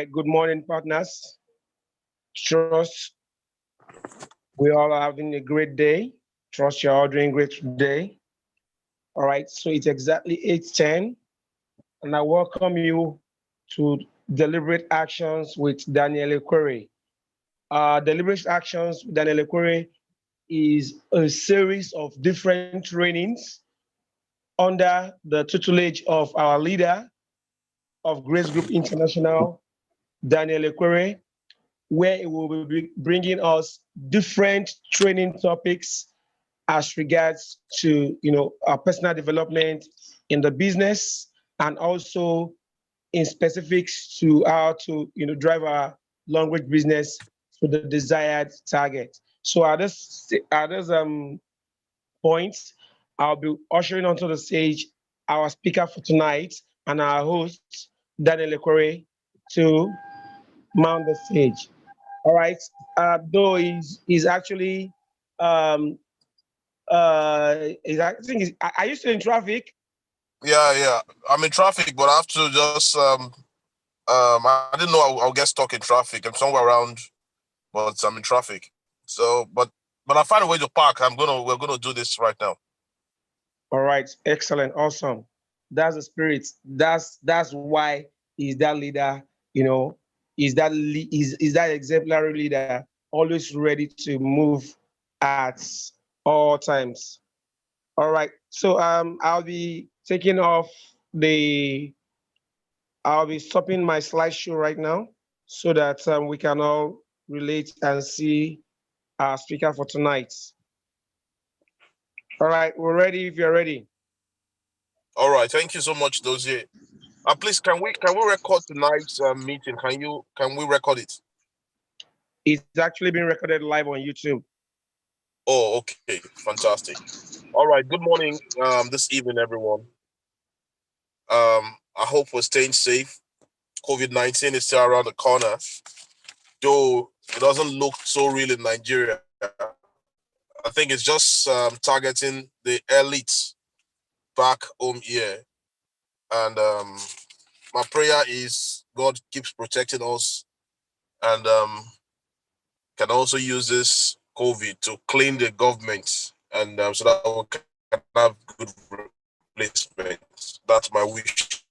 right, good morning, partners. Trust we all are having a great day. Trust you're all doing great today. All right, so it's exactly 8:10, and I welcome you to Deliberate Actions with Daniel Ekwere. Deliberate Actions with Daniel Ekwere is a series of different trainings under the tutelage of our leader of Grace Group International, Daniel Ekwere, where it will be bringing us different training topics as regards to our personal development in the business, and also in specifics to how to drive our language business to the desired target. So at this point, I'll be ushering onto the stage our speaker for tonight and our host, Daniel Ekwere, to mount the stage. All right. Though he's actually um I think are you still in traffic? Yeah. I'm in traffic, but I have to just I didn't know I'll get stuck in traffic. I'm somewhere around, but I'm in traffic. So, but I'll find a way to park. We're gonna do this right now. All right, excellent, awesome. That's the spirit. That's why he's that leader. You know, is that exemplary leader, always ready to move at all times. All right. So I'll be taking off the I'll be stopping my slideshow right now so that we can all relate and see our speaker for tonight. All right, we're ready if you're ready. All right. Thank you so much, Dozie. Please, can we record tonight's meeting? Can we record it? It's actually being recorded live on YouTube. Oh, okay, fantastic. All right. Good morning. This evening, everyone. I hope we're staying safe. COVID-19 is still around the corner, though it doesn't look so real in Nigeria. I think it's just targeting the elites back home here. And my prayer is God keeps protecting us and can also use this COVID to clean the government and so that we can have good replacements. That's my wish.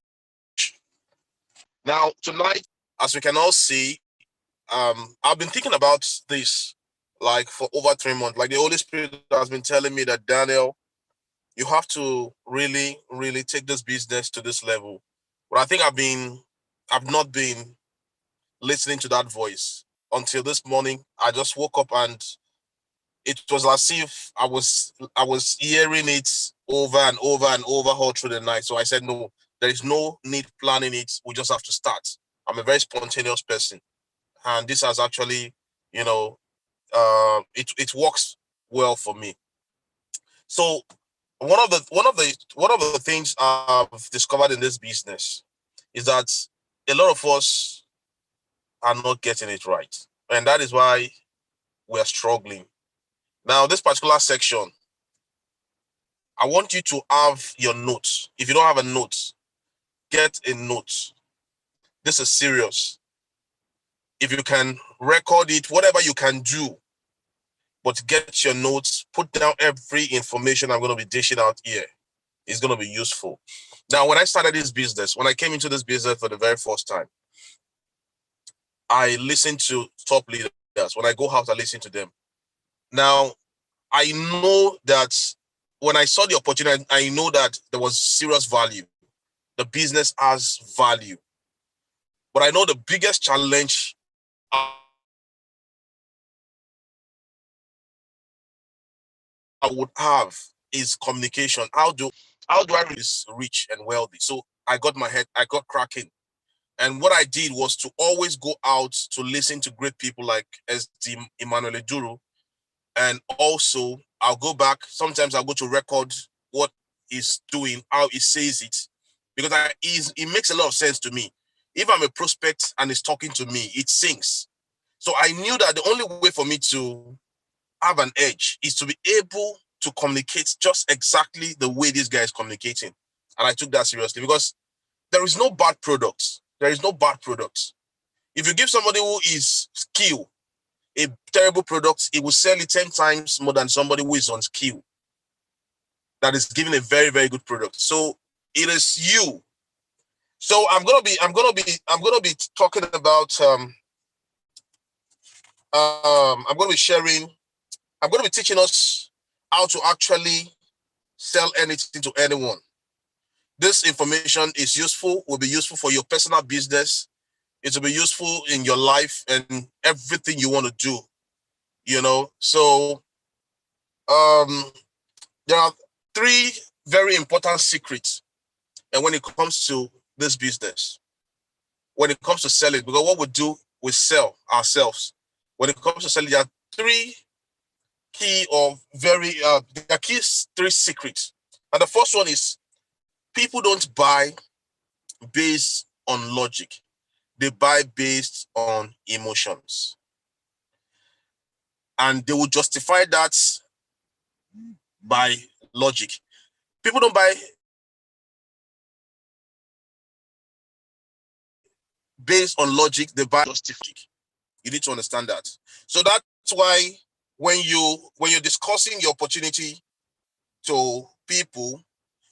Now, tonight, as we can all see, I've been thinking about this like for over 3 months. Like the Holy Spirit has been telling me that, Daniel, you have to really, really take this business to this level. But I think I've not been listening to that voice until this morning. I just woke up and it was as if I was hearing it over and over and over all through the night. So I said, no, there is no need planning it. We just have to start. I'm a very spontaneous person, and this has actually, you know, it works well for me. So one of the things I've discovered in this business is that a lot of us are not getting it right, and that is why we are struggling. Now, this particular section, I want you to have your notes. If you don't have a note, get a note. This is serious. If you can record it, whatever you can do, but get your notes, put down every information I'm going to be dishing out here. It's going to be useful. Now, when I started this business, when I came into this business for the very first time, I listened to top leaders. When I go out, I listen to them. Now, I know that when I saw the opportunity, I know that there was serious value. The business has value. But I know the biggest challenge I would have is communication. How do I reach rich and wealthy? So I got cracking. And what I did was to always go out to listen to great people like SD Emmanuel Duru. And also I'll go back. Sometimes I'll go to record what he's doing, how he says it, because it makes a lot of sense to me. If I'm a prospect and he's talking to me, it sinks. So I knew that the only way for me to have an edge is to be able to communicate just exactly the way this guy is communicating. And I took that seriously because there is no bad products. There is no bad products. If you give somebody who is skilled a terrible product, it will sell it 10 times more than somebody who is on skill that is giving a very, very good product. So it is you. So I'm gonna be talking about I'm gonna be sharing, I'm gonna be teaching us how to actually sell anything to anyone. This information is useful, will be useful for your personal business. It will be useful in your life and everything you want to do, you know. So there are three very important secrets. And when it comes to this business, when it comes to selling, because what we do, we sell ourselves. When it comes to selling, there are three key or very there are key three secrets. And the first one is people don't buy based on logic. They buy based on emotions. And they will justify that by logic. People don't buy based on logic, they buy justification. You need to understand that. So that's why when you're discussing your opportunity to people,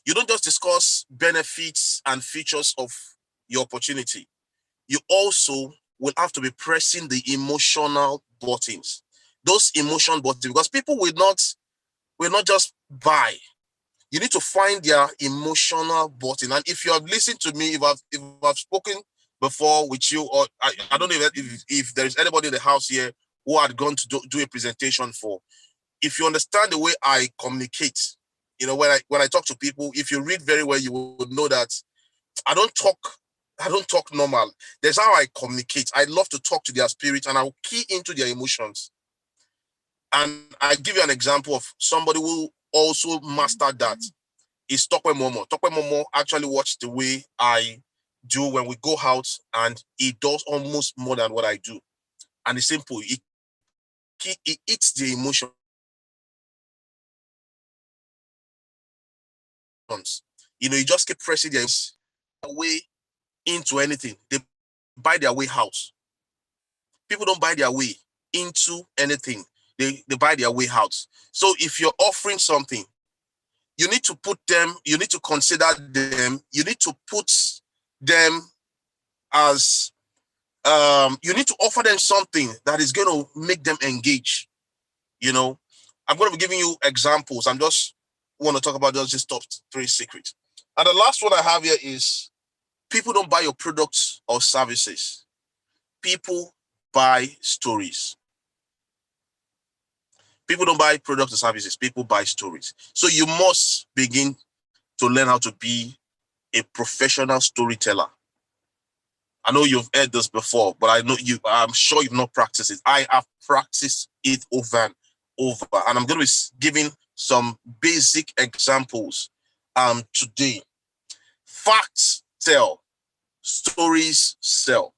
you don't just discuss benefits and features of your opportunity. You also will have to be pressing the emotional buttons. Those emotion buttons, because people will not just buy. You need to find their emotional button. And if you have listened to me, if I've spoken before with you, or I don't know if there is anybody in the house here who had gone to do a presentation for, if you understand the way I communicate, you know, when I talk to people, if you read very well, you will know that I don't talk normal. There's how I communicate. I love to talk to their spirit and I'll key into their emotions. And I give you an example of somebody who also mastered that. Is Tokwe Momo. Tokwe Momo actually watched the way I do when we go out, and he does almost more than what I do. And it's simple. It eats the emotions. You know, you just keep pressing their way into anything. They buy their way out. People don't buy their way into anything. They buy their way out. So if you're offering something, you need to consider them, you need to put them as you need to offer them something that is going to make them engage. You know, I'm going to be giving you examples. I'm just want to talk about those top three secrets. And the last one I have here is people don't buy your products or services. People buy stories. People don't buy products or services. People buy stories. So you must begin to learn how to be a professional storyteller. I know you've heard this before, but I'm sure you've not practiced it. I have practiced it over and over. And I'm going to be giving some basic examples today. Facts tell, stories sell.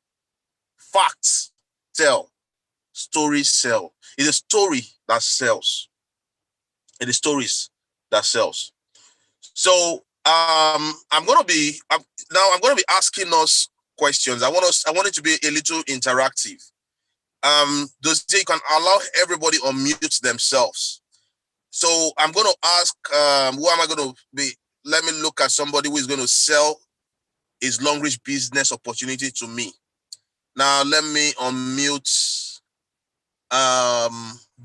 Facts tell, stories sell. It's a story that sells. It is stories that sells. So I'm going to be asking us questions. I want it to be a little interactive. Those you can allow everybody unmute themselves. So I'm going to ask, who am I going to be? Let me look at somebody who is going to sell his long range business opportunity to me. Now let me unmute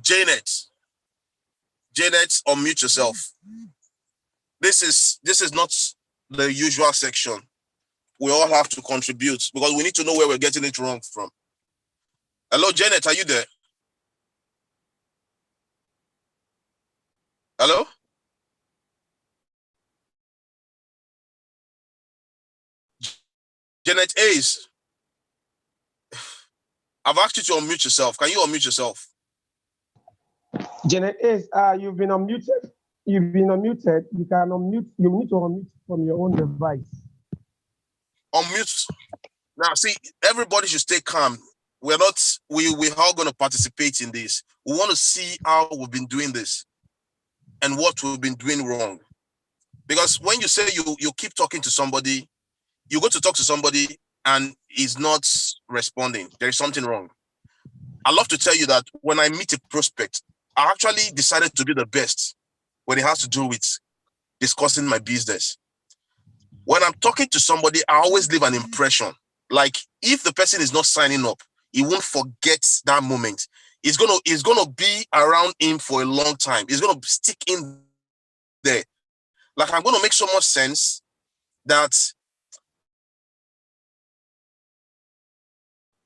Janet. Janet, unmute yourself. This is not the usual section. We all have to contribute because we need to know where we're getting it wrong from. Hello, Janet, are you there? Hello? Janet Ace, I've asked you to unmute yourself. Can you unmute yourself? Janet is, you've been unmuted. You've been unmuted. You can unmute. You need to unmute from your own device. Unmute. Now, see, everybody should stay calm. We're all going to participate in this. We want to see how we've been doing this and what we've been doing wrong. Because when you say you keep talking to somebody, you go to talk to somebody and is not responding, there is something wrong. I love to tell you that when I meet a prospect, I actually decided to be the best when it has to do with discussing my business. When I'm talking to somebody, I always leave an impression. Like if the person is not signing up, he won't forget that moment. It's gonna be around him for a long time. It's gonna stick in there. Like I'm gonna make so much sense that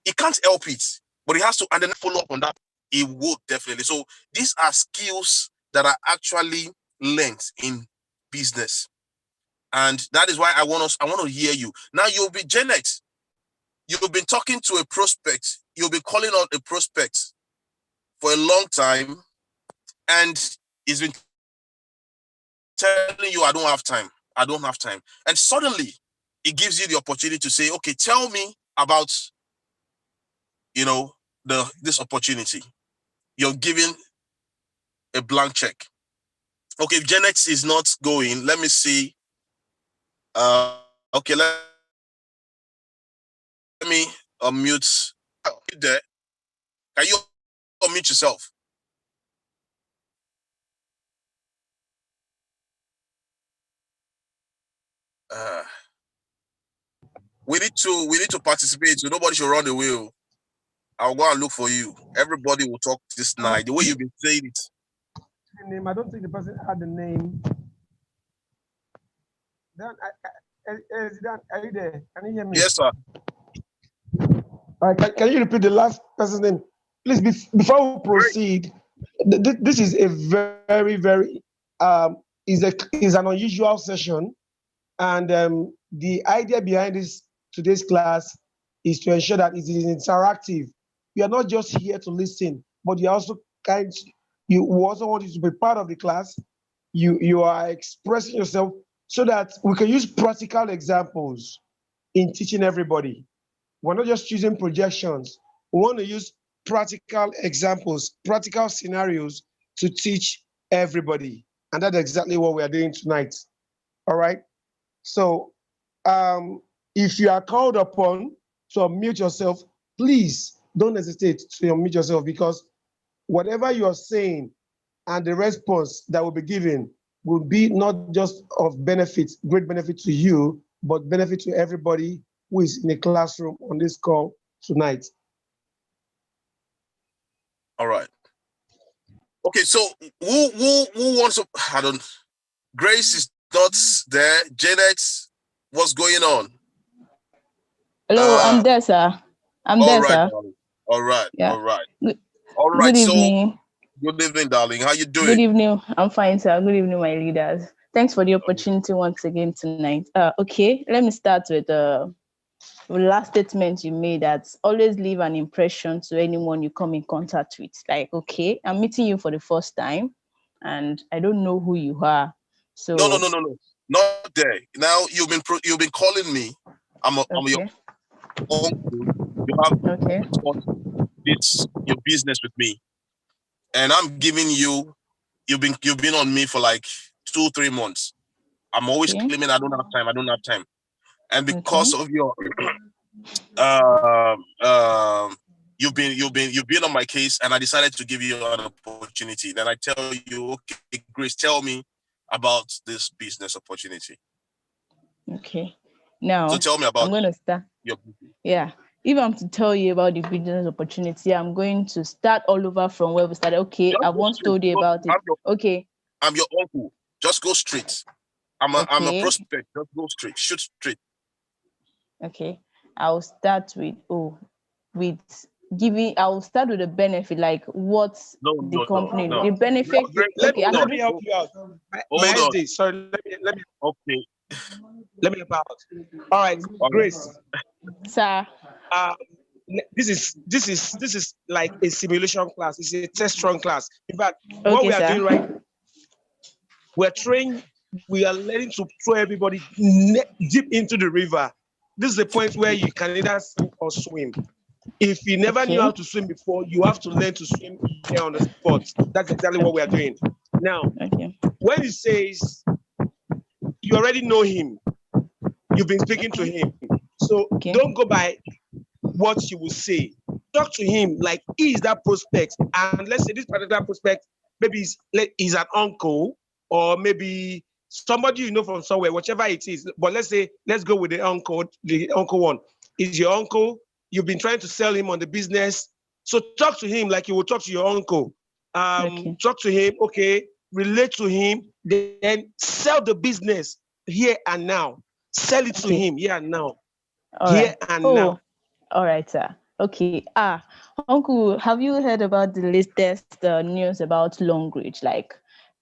he can't help it, but he has to, and then follow up on that. He will definitely. So these are skills that are actually learned in business. And that is why I want to hear you. Now you'll be Janet. You've been talking to a prospect. You'll be calling out a prospect for a long time, and he's been telling you, I don't have time. I don't have time. And suddenly it gives you the opportunity to say, okay, tell me about, this opportunity. You're given a blank check. Okay, if Janet is not going, let me see. Okay, let me unmute. You there? Can you unmute yourself? We need to participate. So nobody should run the wheel. I'll go and look for you. Everybody will talk this night. The way you've been saying it. Name. I don't think the person had the name. Dan, are you there? Can you hear me? Yes, sir. All right, can you repeat the last person's name? Please, before we proceed, this is a very, very, is an unusual session. And the idea behind today's class is to ensure that it is interactive. You are not just here to listen, but you also also want you to be part of the class. You are expressing yourself so that we can use practical examples in teaching everybody. We're not just using projections. We want to use practical examples, practical scenarios to teach everybody. And that's exactly what we are doing tonight. All right. So if you are called upon to unmute yourself, please don't hesitate to unmute yourself, because whatever you are saying and the response that will be given will be not just of benefit, great benefit to you, but benefit to everybody who is in the classroom on this call tonight. All right. Okay, so who wants to, Grace is not there. Janet, what's going on? Hello, I'm there, sir. I'm there, sir. Darling. All right. Yeah. All right. Good evening. Good evening, darling. How you doing? Good evening. I'm fine, sir. Good evening, my leaders. Thanks for the opportunity once again tonight. Okay, let me start with the last statement you made, that always leave an impression to anyone you come in contact with. Like, okay, I'm meeting you for the first time and I don't know who you are. So No. Not there. Now you've been calling me. I'm your uncle. You have it's your business with me. And I'm giving you, you've been on me for like 2-3 months. I'm always claiming I don't have time. And because of your you've been on my case, and I decided to give you an opportunity. Then I tell you, okay, Grace, tell me about this business opportunity. Okay. Now, so tell me about I'm going to start. Yeah. If I'm to tell you about the business opportunity, I'm going to start all over from where we started. Okay, I once told you about it. Okay. I'm your uncle. Just go straight. I'm a prospect. Just go straight. Shoot straight. Okay. I'll start with I'll start with the benefit, like what's the company. The benefit. Let me help you out. Sorry, let me. Okay. Let me help out. All right, Grace. Sir. This is like a simulation class. It's a test run class. In fact, what we are doing right, we are learning to throw everybody deep into the river. This is the point where you can either sink or swim. If you never knew how to swim before, you have to learn to swim here on the spot. That's exactly what we are doing. Now, when he says you already know him, you've been speaking to him, So Okay. don't go by what you will say. Talk to him like he is that prospect. And let's say this particular prospect, maybe he's an uncle, or maybe somebody you know from somewhere, whichever it is. But let's go with the uncle one. Is your uncle, you've been trying to sell him on the business. So talk to him like you will talk to your uncle. Okay. Talk to him, okay, relate to him, then sell the business here and now. Sell it to Okay. him here and now. All Here right. and now. Oh, all right, sir. Okay. Uncle, have you heard about the latest news about Long Ridge? Like,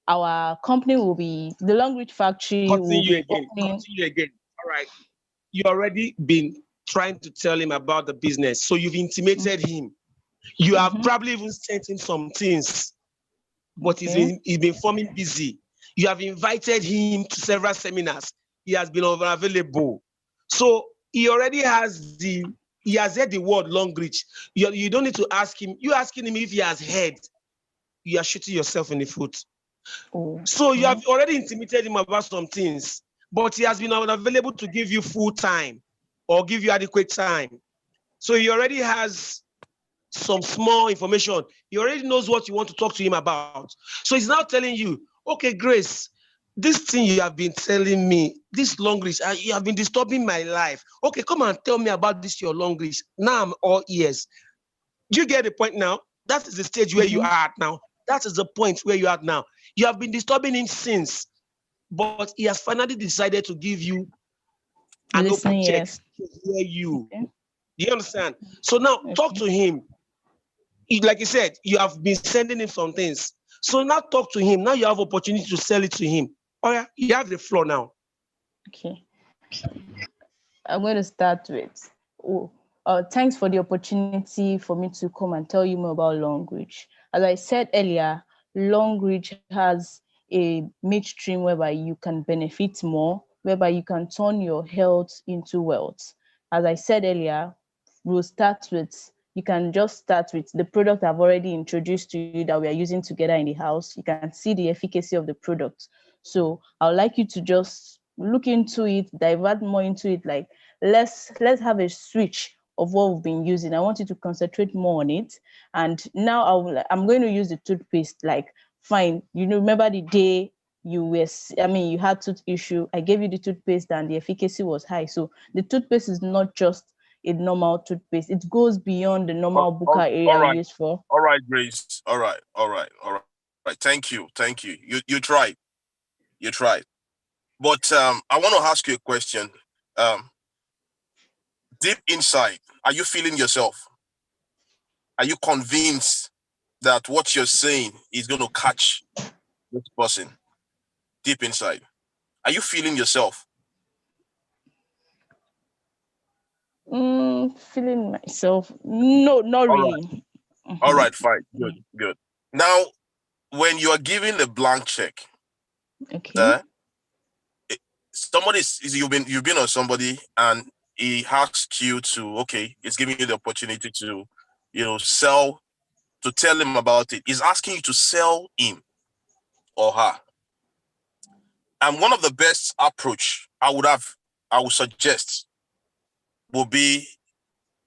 our company will be, the Long Ridge factory will Continue be again. opening. Continue again. All right. You already been trying to tell him about the business. So you've intimated him. You have Mm-hmm. probably even sent him some things, but Okay. he's been forming busy. You have invited him to several seminars. He has been unavailable. So he has heard the word Long Reach. You don't need to ask him. You asking him if he has heard, you are shooting yourself in the foot. Oh, So you have okay. already intimidated him about some things, but he has been unavailable to give you full time or give you adequate time. So he already has some small information. He already knows what you want to talk to him about. So he's now telling you, okay, Grace, this thing you have been telling me, this long reach, you have been disturbing my life. Okay, come and tell me about this, your long reach. Now I'm all ears. Do you get the point now? That is the stage where you Mm-hmm. are at now. That is the point where you are at now. You have been disturbing him since, but he has finally decided to give you an open Listening, check yes. to hear you. Okay. Do you understand? So now talk Okay. to him. Like you said, you have been sending him some things. So now talk to him. Now you have opportunity to sell it to him. Oh yeah, you have the floor now. Okay. I'm going to start with, oh, thanks for the opportunity for me to come and tell you more about Long Ridge. As I said earlier, Long Ridge has a midstream whereby you can benefit more, whereby you can turn your health into wealth. As I said earlier, we'll start with, you can just start with the product I've already introduced to you that we are using together in the house. You can see the efficacy of the product. So I would like you to just look into it, divert more into it. Like, let's have a switch of what we've been using. I want you to concentrate more on it. And now I'm going to use the toothpaste. Like, fine, remember the day you had tooth issue. I gave you the toothpaste and the efficacy was high. So the toothpaste is not just a normal toothpaste. It goes beyond the normal buccal All area right. used for. All right, Grace. All right. All right. All right. Thank you. Thank you. You tried. You tried. But I want to ask you a question. Um, deep inside, are you feeling yourself? Are you convinced that what you're saying is going to catch this person deep inside? Are you feeling yourself? Feeling myself. No, not All right. really. All Mhm. right. Fine. Good. Good. Now, when you are giving the blank check, Okay. uh, somebody you've been on somebody and he asks you to, okay, it's giving you the opportunity to, sell, to tell him about it. He's asking you to sell him or her. And one of the best approach I would suggest would be,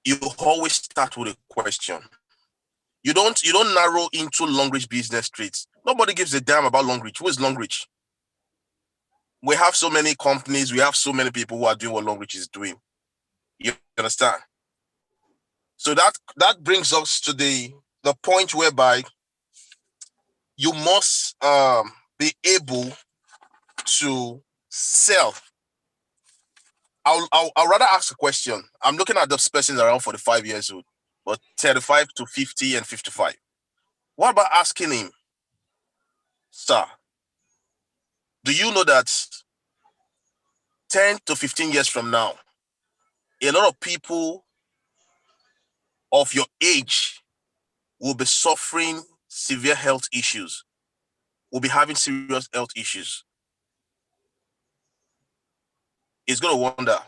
you always start with a question. You don't narrow into Long Reach business streets. Nobody gives a damn about Long Reach. Who is Long Reach? We have so many companies, we have so many people who are doing what Long Reach is doing. You understand? So that brings us to the point whereby you must be able to sell. I'll rather ask a question. I'm looking at those persons around 45 years old, but 35 to 50 and 55. What about asking him, sir, do you know that 10 to 15 years from now, a lot of people of your age will be suffering severe health issues, will be having serious health issues? He's going to wonder.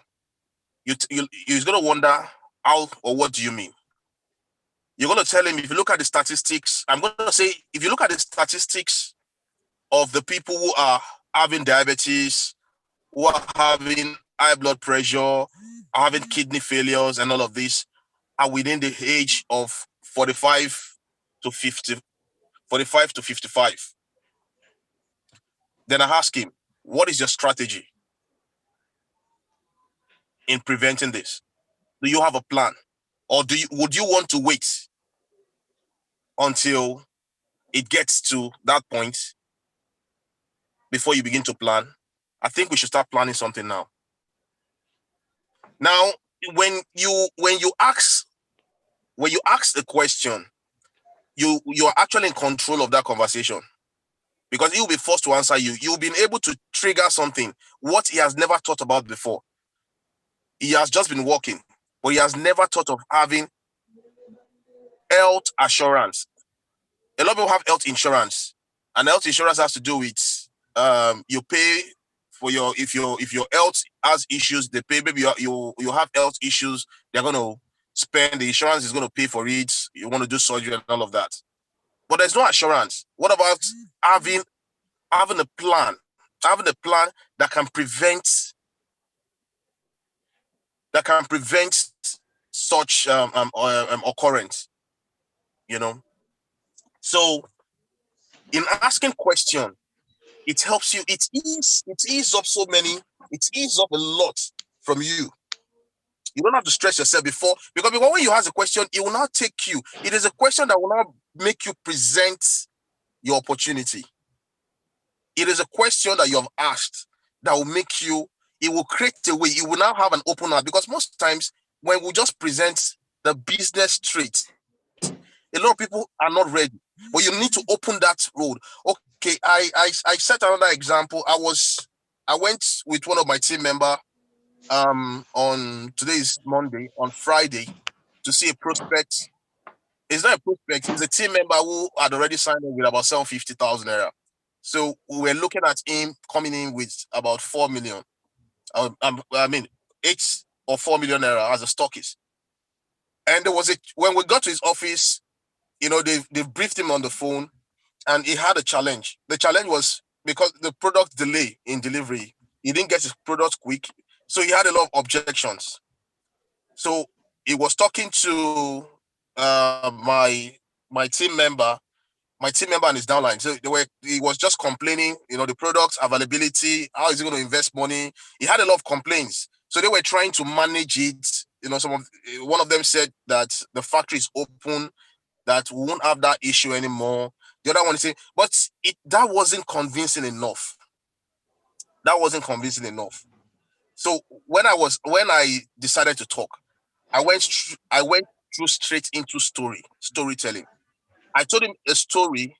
He's going to wonder, how or what do you mean? You're going to tell him, if you look at the statistics, I'm going to say, if you look at the statistics of the people who are having diabetes, who are having high blood pressure, are having kidney failures and all of this, are within the age of 45 to 50, 45 to 55. Then I ask him, what is your strategy in preventing this? Do you have a plan? Or would you want to wait until it gets to that point before you begin to plan? I think we should start planning something now. Now, when you ask a question, you're actually in control of that conversation, because he will be forced to answer you. You'll be able to trigger something what he has never thought about before. He has just been working, but he has never thought of having health assurance. A lot of people have health insurance, and health insurance has to do with you pay for if your health has issues, they pay. Maybe you have health issues, they're going to spend, the insurance is going to pay for it. You want to do surgery and all of that, but there's no assurance. What about having a plan that can prevent such occurrence? So in asking question, it helps you. It eases up a lot from you. You don't have to stress yourself because when you ask a question, it will not take you. It is a question that will not make you present your opportunity. It is a question that you have asked that will make you, it will create a way. You will now have an open heart, because most times when we just present the business straight, a lot of people are not ready, but you need to open that road. Okay, I set another example. I went with one of my team member on today's Monday, on Friday, to see a prospect. It's not a prospect, it's a team member who had already signed up with about 750,000 naira. So we were looking at him coming in with about 4 million. 8 or 4 million naira as a stockist. And when we got to his office, they briefed him on the phone, and he had a challenge. The challenge was because the product delay in delivery. He didn't get his product quick, so he had a lot of objections. So he was talking to my team member and his downline. So he was just complaining, the product availability, how is he going to invest money? He had a lot of complaints. So they were trying to manage it. One of them said that the factory is open, that we won't have that issue anymore. The other one said, but that wasn't convincing enough. So when I decided to talk, I went through straight into storytelling. I told him a story,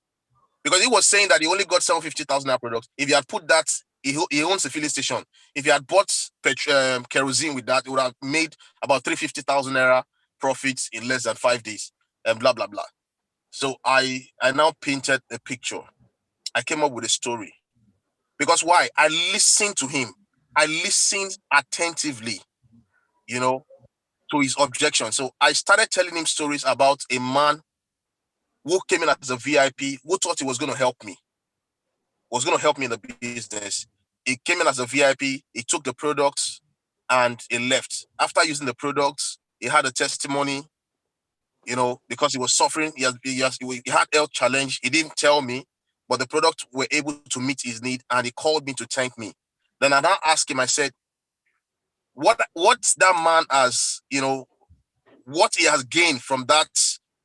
because he was saying that he only got 750,000 naira products. If he had put that, he owns a filling station. If he had bought kerosene with that, he would have made about 350,000 naira profits in less than 5 days, and blah blah blah. So I now painted a picture. I came up with a story. Because why? I listened to him. I listened attentively, to his objection. So I started telling him stories about a man who came in as a VIP, who thought he was going to help me in the business. He came in as a VIP, he took the products, and he left. After using the products, he had a testimony, because he was suffering. He had health challenge. He didn't tell me, but the products were able to meet his need, and he called me to thank me. Then I now asked him, I said, what that man has, what he has gained from that,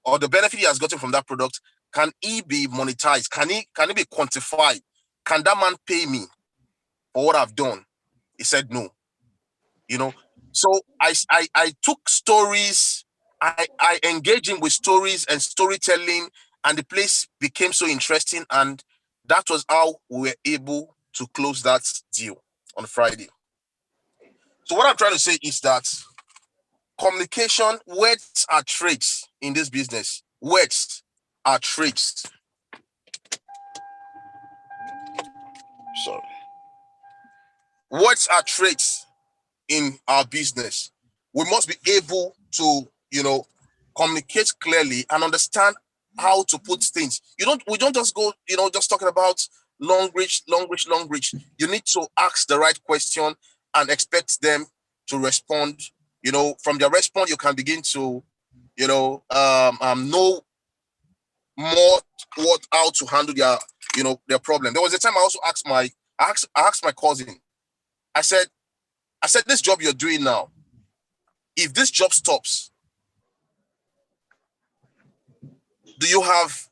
or the benefit he has gotten from that product, can he be monetized? Can he be quantified? Can that man pay me for what I've done? He said no. So I took stories, I engaged him with stories and storytelling, and the place became so interesting, and that was how we were able to close that deal on Friday. So what I'm trying to say is that communication, words are traits in this business. Words are traits. Sorry. Words are traits in our business. We must be able to, communicate clearly and understand how to put things. We don't just go, just talking about long reach. You need to ask the right question and expect them to respond. From their response, you can begin to, know more how to handle their problem. There was a time I also asked my cousin. I said, this job you're doing now, if this job stops, do you have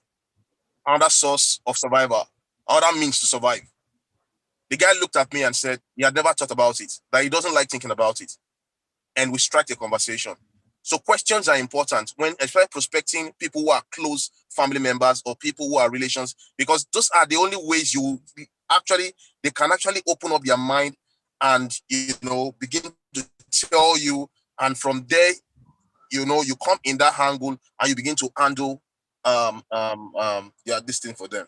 another source of survival, other means to survive? The guy looked at me and said he had never thought about it, that he doesn't like thinking about it. And we struck a conversation. So questions are important when, especially prospecting people who are close family members or people who are relations, because those are the only ways they can actually open up their mind and, begin to tell you. And from there, you come in that angle and you begin to handle this thing for them.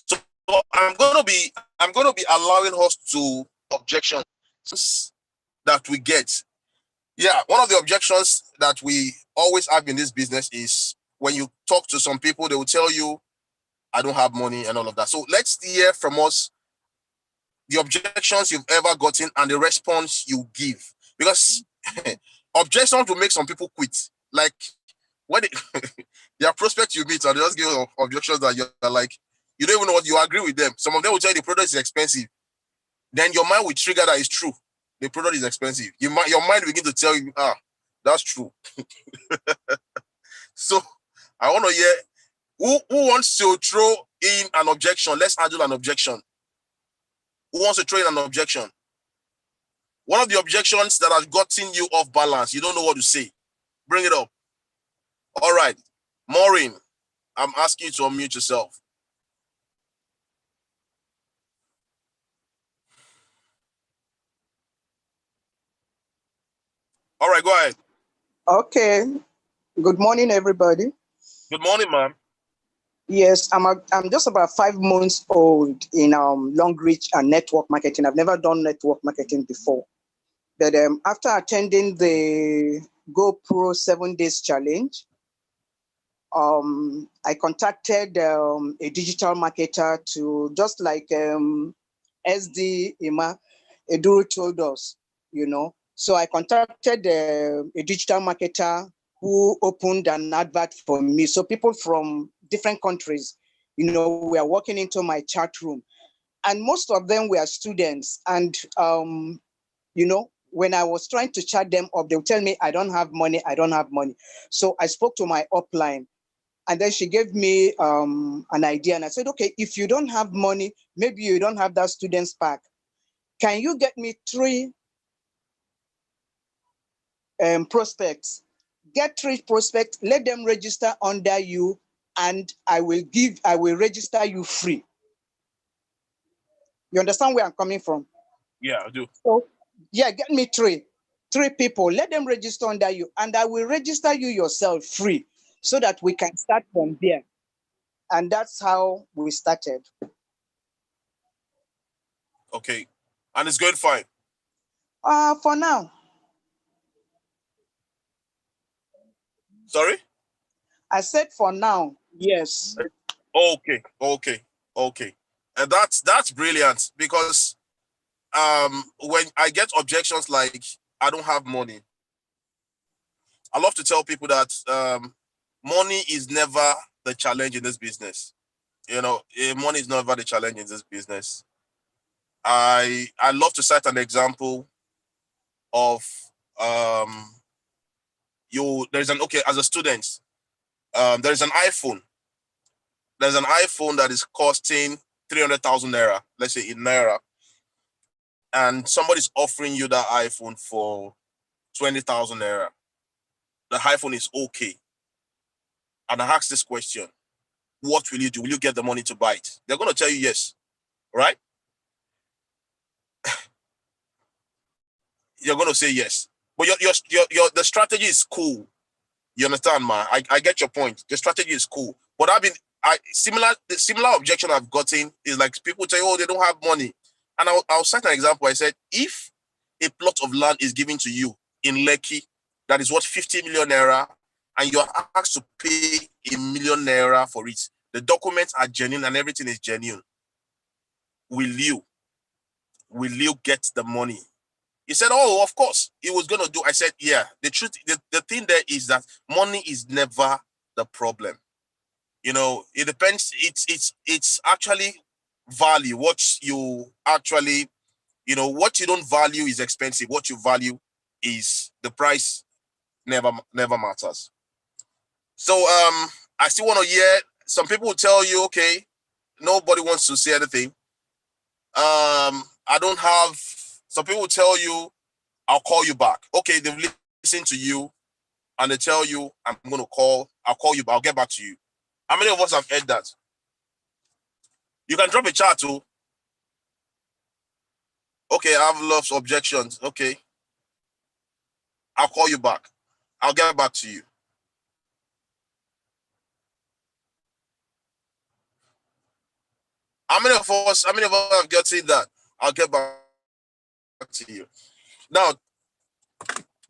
So I'm going to be allowing us to objections that we get. Yeah, one of the objections that we always have in this business is when you talk to some people, they will tell you, I don't have money and all of that. So let's hear from us the objections you've ever gotten and the response you give. Because objections will make some people quit. Like when there are prospects you meet and they just give objections that you're like, you don't even know what you agree with them. Some of them will tell you the product is expensive. Then your mind will trigger that it's true. The product is expensive. Your mind will begin to tell you, that's true. So I want to hear who wants to throw in an objection. Let's handle an objection. Who wants to throw in an objection? One of the objections that has gotten you off balance. You don't know what to say. Bring it up. All right. Maureen, I'm asking you to unmute yourself. All right, go ahead. Okay. Good morning, everybody. Good morning, ma'am. Yes, I'm just about 5 months old in long reach and network marketing. I've never done network marketing before. But after attending the GoPro 7 days challenge, I contacted a digital marketer to, just like SD Ima Eduru told us, So I contacted a digital marketer who opened an advert for me. So people from different countries, were walking into my chat room. And most of them were students. And, when I was trying to chat them up, they would tell me, I don't have money. So I spoke to my upline. And then she gave me an idea. And I said, okay, if you don't have money, maybe you don't have that student's pack. Can you get me 3 prospects? Get 3 prospects, let them register under you, and I will register you free. You understand where I'm coming from? Yeah, I do. So, yeah, get me 3 people, let them register under you, and I will register you yourself free so that we can start from there. And that's how we started. Okay. And it's going fine? For now. Sorry? I said for now, yes. Okay. And that's brilliant, because when I get objections like, I don't have money, I love to tell people that money is never the challenge in this business. Money is never the challenge in this business. I love to cite an example of as a student, there's an iPhone. There's an iPhone that is costing 300,000 naira, let's say in naira, and somebody's offering you that iPhone for 20,000 naira. The iPhone is okay. And I ask this question, what will you do? Will you get the money to buy it? They're going to tell you yes, right? You're going to say yes. But the strategy is cool. You understand, man? I get your point. The strategy is cool. But the similar objection I've gotten is like people say, oh, they don't have money. And I'll cite an example. I said, if a plot of land is given to you in Lekki that is worth 50 million naira, and you're asked to pay 1 million naira for it, the documents are genuine and everything is genuine, will you will you get the money? He said, oh, of course, he was going to do. I said, yeah, the truth, the thing there is that money is never the problem. It depends. It's actually value. What you actually, what you don't value is expensive. What you value is the price never matters. So I still want to hear some people will tell you, okay, nobody wants to say anything. I don't have. Some people will tell you, I'll call you back. Okay, they've listened to you and they tell you, I'll call you, but I'll get back to you. How many of us have heard that? You can drop a chat too. Okay, I have lots of objections. Okay. I'll call you back. I'll get back to you. How many of us have gotten that? I'll get back to you. Now,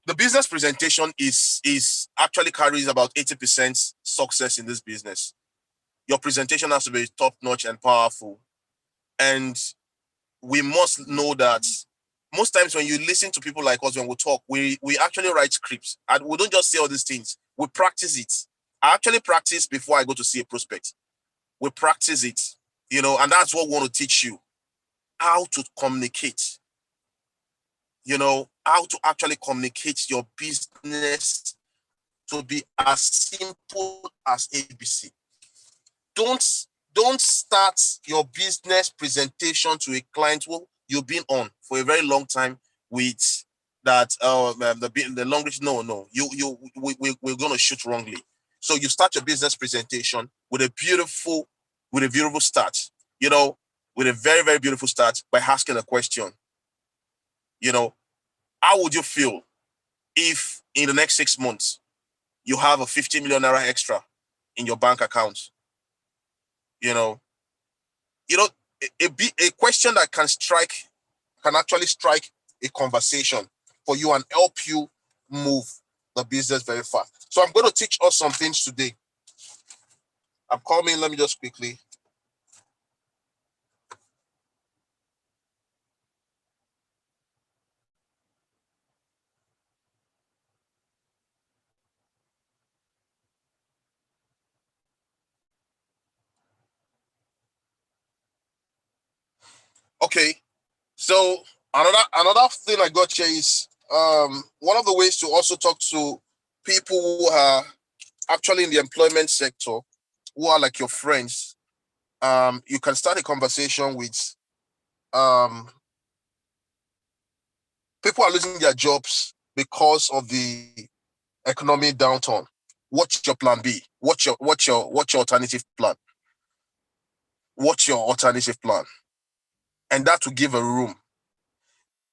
the business presentation is actually carries about 80% success in this business. Your presentation has to be top-notch and powerful. And we must know that most times when you listen to people like us, when we talk, we actually write scripts. And we don't just say all these things. We practice it. I actually practice before I go to see a prospect. We practice it, and that's what we want to teach you. How to communicate. How to actually communicate your business to be as simple as ABC. Don't start your business presentation to a client who you've been on for a very long time with that the language. No, we're going to shoot wrongly. So you start your business presentation with a beautiful start. With a very, very beautiful start by asking a question. How would you feel if in the next 6 months you have a 50 million naira extra in your bank account? A question that can actually strike a conversation for you and help you move the business very fast. So I'm going to teach us some things today. I'm coming. Let me just quickly. Okay. So another thing I got here is one of the ways to also talk to people who are actually in the employment sector, who are like your friends. You can start a conversation with people are losing their jobs because of the economic downturn. What's your plan B? What's your alternative plan? What's your alternative plan? And that will give a room,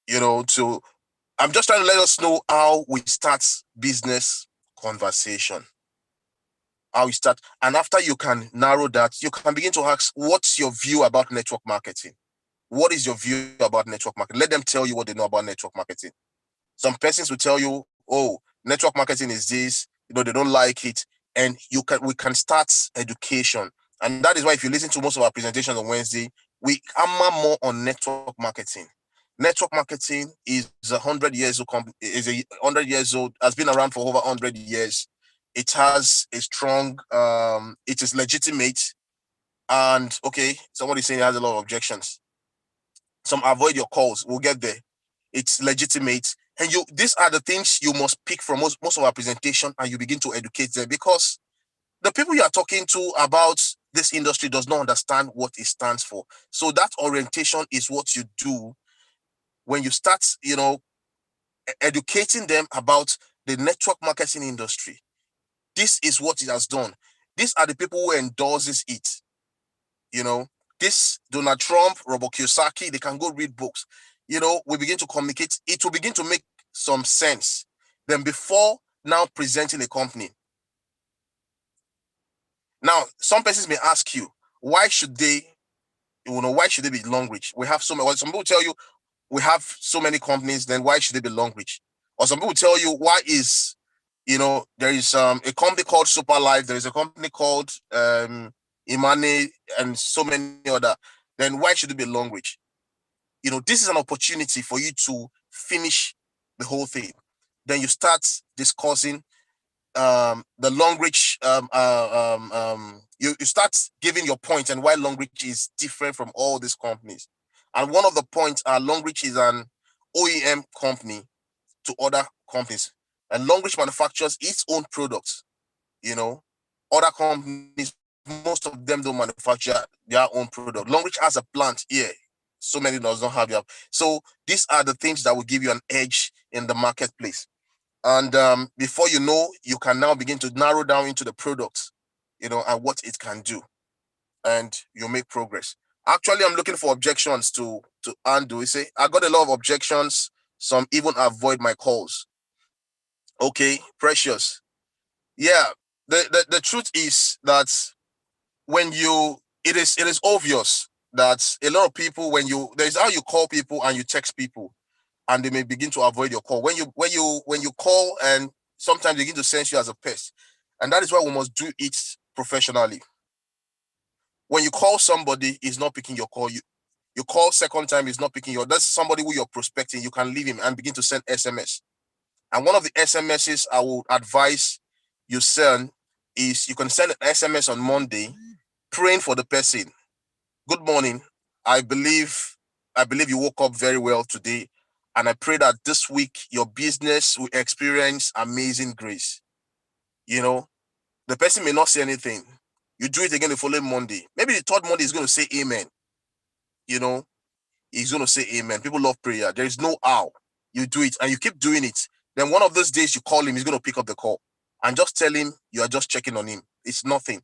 to I'm just trying to let us know how we start business conversation. How we start. And after you can narrow that, you can begin to ask, what's your view about network marketing? What is your view about network marketing? Let them tell you what they know about network marketing. Some persons will tell you, oh, network marketing is this, they don't like it. And we can start education. And that is why if you listen to most of our presentations on Wednesday, we hammer more on network marketing. Network marketing is 100 years old. Has been around for over 100 years. It has a strong. It is legitimate, and okay, somebody saying it has a lot of objections. Some avoid your calls. We'll get there. It's legitimate, and these are the things you must pick from most of our presentation, and you begin to educate them, because the people you are talking to about this industry does not understand what it stands for. So that orientation is what you do when you start, educating them about the network marketing industry. This is what it has done. These are the people who endorses it. This Donald Trump, Robert Kiyosaki, they can go read books. We begin to communicate. It will begin to make some sense than before now presenting a company. Now, some persons may ask you, why should they be long reach? We have so many. Some people tell you we have so many companies, then why should they be long reach? Or some people tell you, why is, there is a company called Super Life, there is a company called Imane, and so many other. Then why should it be long reach? this is an opportunity for you to finish the whole thing. Then you start discussing the long reach. You start giving your point and why long reach is different from all these companies. And one of the points are long reach is an OEM company to other companies, and long reach manufactures its own products. Other companies, most of them don't manufacture their own product. Long reach has a plant here. So many does not have that. So these are the things that will give you an edge in the marketplace. And before you know, you can now begin to narrow down into the products, and what it can do, and you make progress. Actually, I'm looking for objections to undo. You say, I got a lot of objections. Some even avoid my calls. Okay, precious. Yeah, the truth is that it is obvious that a lot of people, there's how you call people and you text people, and they may begin to avoid your call. When you call, and sometimes they begin to sense you as a pest. And that is why we must do it professionally. When you call somebody, he's not picking your call. You call second time, he's not picking that's somebody who you're prospecting. You can leave him and begin to send SMS. And one of the SMSs I would advise you send is, you can send an SMS on Monday praying for the person. Good morning. I believe you woke up very well today. And I pray that this week your business will experience amazing grace. The person may not say anything. You do it again the following Monday. Maybe the third Monday is going to say amen. He's going to say amen. People love prayer. There is no how. You do it and you keep doing it. Then one of those days you call him, he's going to pick up the call and just tell him you are just checking on him. It's nothing.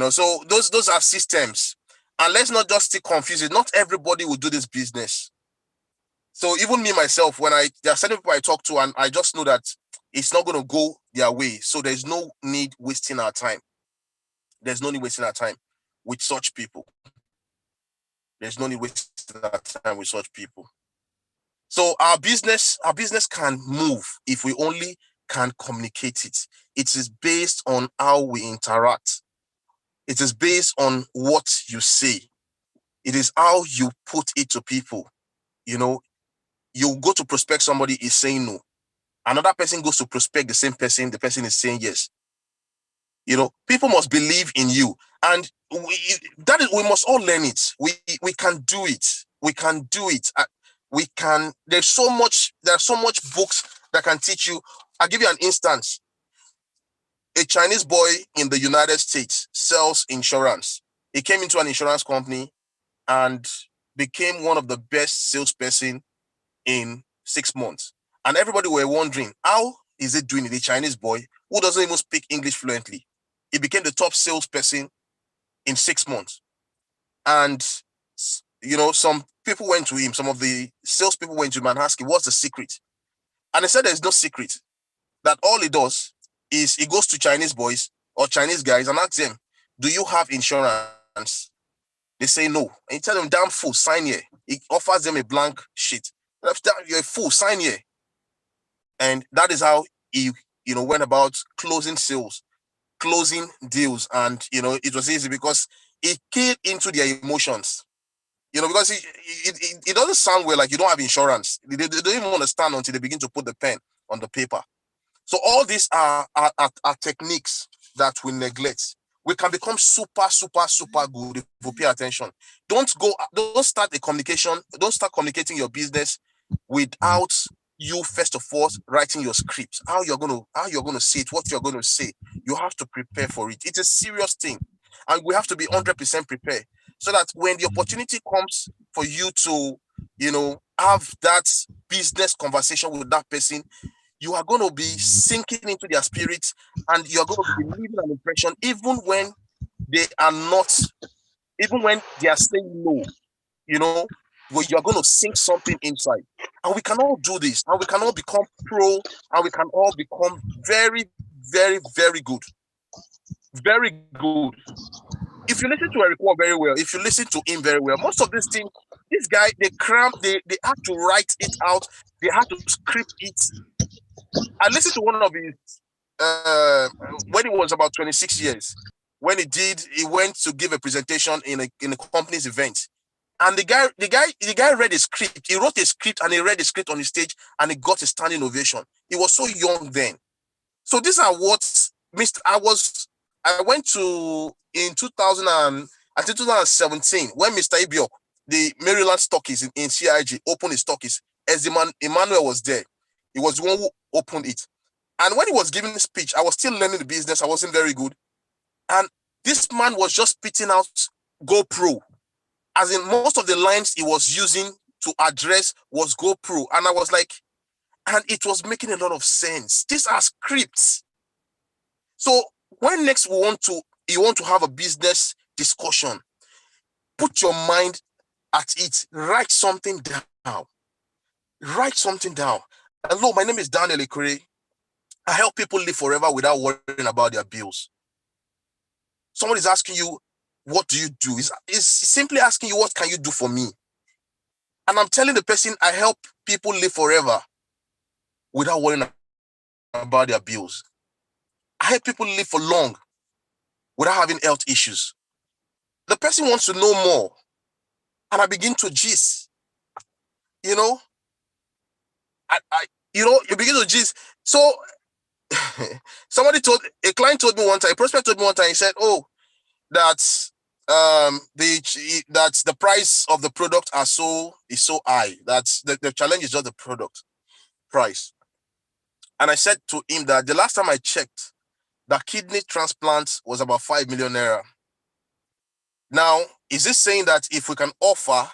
So those are systems. And let's not just stay confused. Not everybody will do this business. So even me, myself, there are certain people I talk to and I just know that it's not going to go their way. So there's no need wasting our time. There's no need wasting our time with such people. There's no need wasting our time with such people. So our business can move if we only can communicate it. It is based on how we interact. It is based on what you say. It is how you put it to people. You go to prospect somebody, is saying no. Another person goes to prospect the same person, the person is saying yes. People must believe in you. And we must all learn it. We can do it. We can do it. There's so much books that can teach you. I'll give you an instance. A Chinese boy in the United States sells insurance. He came into an insurance company and became one of the best salesperson in 6 months. And everybody were wondering, how is it doing it? A Chinese boy who doesn't even speak English fluently. He became the top salesperson in 6 months. And, some people went to him, some of the salespeople went to him and asked him, what's the secret? And he said there's no secret. That all he does is he goes to Chinese boys or Chinese guys and asks them, do you have insurance? They say no. And he tells them, damn fool, sign here. He offers them a blank sheet. You're a fool, sign here. And that is how he, went about closing sales, closing deals. And, it was easy because he keyed into their emotions. Because it doesn't sound well like you don't have insurance. They don't even understand until they begin to put the pen on the paper. So all these are techniques that we neglect. We can become super, super, super good if we pay attention. Don't start communicating your business without you first of all writing your script. How you're gonna say it, what you're gonna say. You have to prepare for it. It's a serious thing, and we have to be 100% prepared so that when the opportunity comes for you to, have that business conversation with that person, you are going to be sinking into their spirits and you're going to be leaving an impression even when they are saying no, where you're going to sink something inside. And we can all do this, and we can all become pro, and we can all become very, very, very good. Very good. If you listen to Eric Ward very well, if you listen to him very well, most of these things, this guy, they had to write it out, they had to script it. I listened to one of his when he was about 26 years. When he went to give a presentation in a company's event, And the guy read a script. He wrote a script and he read a script on the stage and he got a standing ovation. He was so young then. So these are what I went to in 2017 when Mr. Ibiok, the Maryland stockies in CIG, opened his stockies. As Emmanuel was there, he was the one who opened it. And when he was giving the speech, I was still learning the business. I wasn't very good. And this man was just spitting out GoPro. As in, most of the lines he was using to address was GoPro. And I was like, and it was making a lot of sense. These are scripts. So when next you want to have a business discussion, put your mind at it. Write something down. Write something down. Hello, my name is Daniel Ekure. I help people live forever without worrying about their bills. Somebody's asking you, what do you do? It's simply asking you, what can you do for me? And I'm telling the person, I help people live forever without worrying about their bills. I help people live for long without having health issues. The person wants to know more. And I begin to gist. You know? You begin to gist. So a client told me one time, a prospect told me one time, he said, oh, that the price of the product is so high. That's the challenge is just the product price. And I said to him that the last time I checked, the kidney transplant was about 5 million naira. Now, is this saying that if we can offer,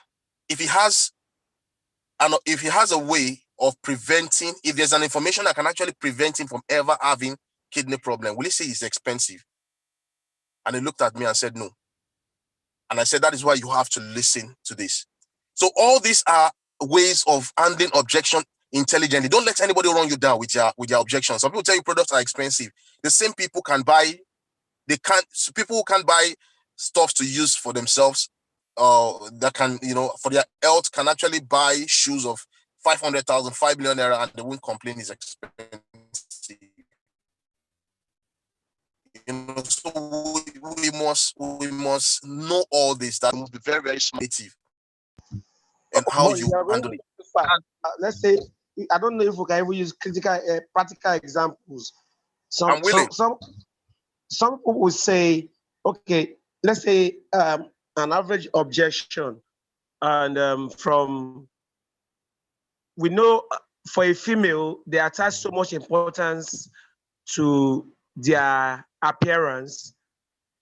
if he has a way of preventing, if there's an information that can actually prevent him from ever having kidney problem, will he say it's expensive? And he looked at me and said, no. And I said, that is why you have to listen to this. So all these are ways of handling objection intelligently. Don't let anybody run you down with your objections. Some people tell you products are expensive. The same people people who can't buy stuff to use for themselves, that can, for their health, can actually buy shoes of 500,000, 5 million naira, and they won't complain it's expensive. So we must know all this. That must be very, very smart and how you handle it. Let's say, I don't know if we can even use practical examples. I'm willing. Some people will say, okay, let's say an average objection, and we know for a female, they attach so much importance to their appearance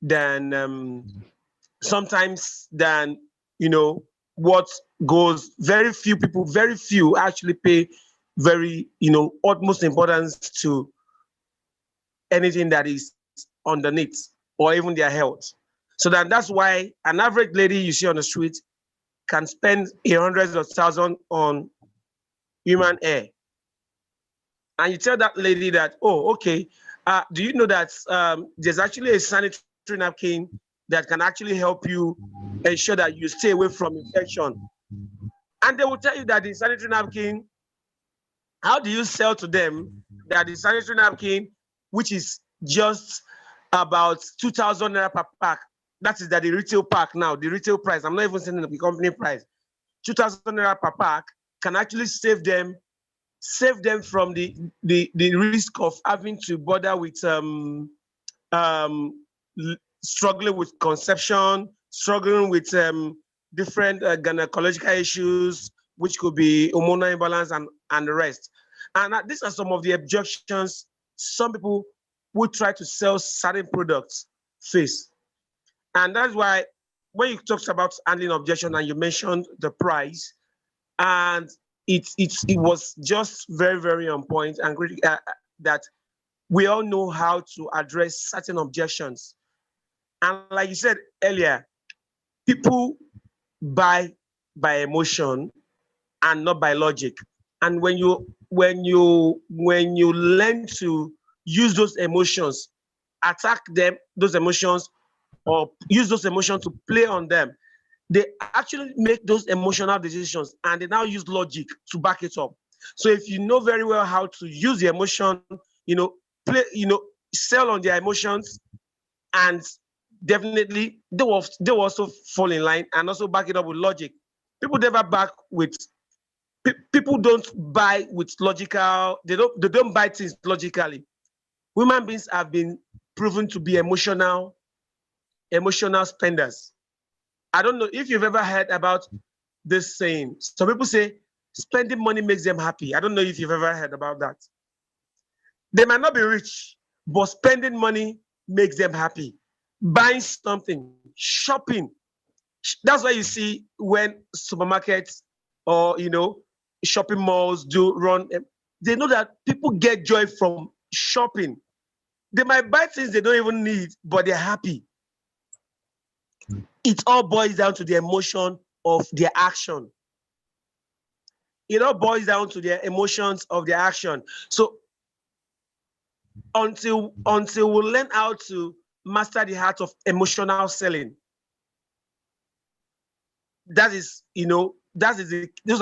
than sometimes than what goes. Very few actually pay very utmost importance to anything that is underneath or even their health. So that's why an average lady you see on the street can spend hundreds of thousands on human hair. And you tell that lady that, oh, okay, do you know that there's actually a sanitary napkin that can actually help you ensure that you stay away from infection? And they will tell you that the sanitary napkin, how do you sell to them that the sanitary napkin, which is just about 2,000 naira per pack, that is the retail pack now, the retail price, I'm not even saying the company price, 2,000 naira per pack can actually save them from the risk of having to bother with struggling with conception, struggling with different gynecological issues, which could be hormonal imbalance and the rest. And these are some of the objections some people who try to sell certain products face. And that's why when you talked about handling objection and you mentioned the price, and it was just very, very on point and that we all know how to address certain objections. And like you said earlier, people buy by emotion and not by logic. And when you learn to use those emotions, attack those emotions, or use those emotions to play on them, they actually make those emotional decisions, and they now use logic to back it up. So if you know very well how to use the emotion, sell on their emotions, and definitely they will also fall in line and also back it up with logic. People never back with people don't buy with logical, they don't buy things logically. Human beings have been proven to be emotional spenders. I don't know if you've ever heard about this saying. Some people say spending money makes them happy. I don't know if you've ever heard about that. They might not be rich, but spending money makes them happy. Buying something, shopping. That's why you see when supermarkets or shopping malls do run, they know that people get joy from shopping. They might buy things they don't even need, but they're happy. It all boils down to the emotion of their action. It all boils down to their emotions of their action. So until we learn how to master the art of emotional selling, those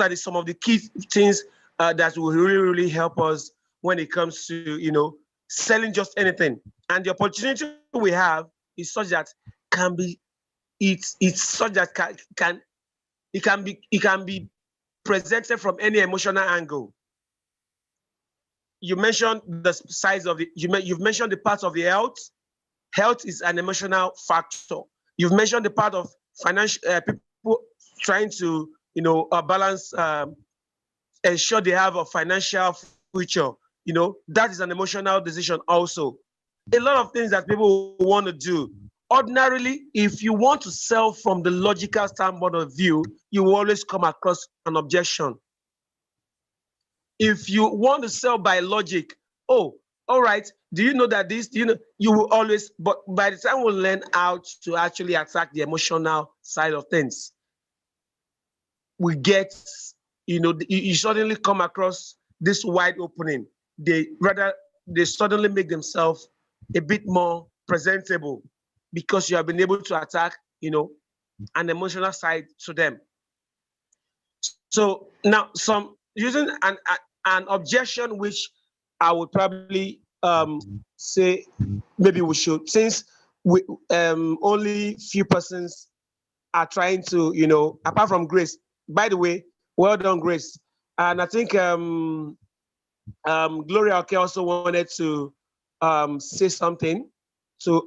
are some of the key things that will really help us when it comes to selling just anything. And the opportunity we have is such that it's such that it can be presented from any emotional angle. You mentioned the size of you've mentioned the part of the health. Health is an emotional factor. You've mentioned the part of financial people trying to balance, ensure they have a financial future. That is an emotional decision also. A lot of things that people want to do. Ordinarily, if you want to sell from the logical standpoint of view, you will always come across an objection. If you want to sell by logic, oh, all right, do you know that this, you will always, but by the time we learn how to actually attack the emotional side of things, we get, you suddenly come across this wide opening. They suddenly make themselves a bit more presentable because you have been able to attack, an emotional side to them. So now using an objection which I would probably say maybe we should, since we only few persons are trying to, apart from Grace. By the way, well done, Grace. And I think Gloria Oke also wanted to say something, to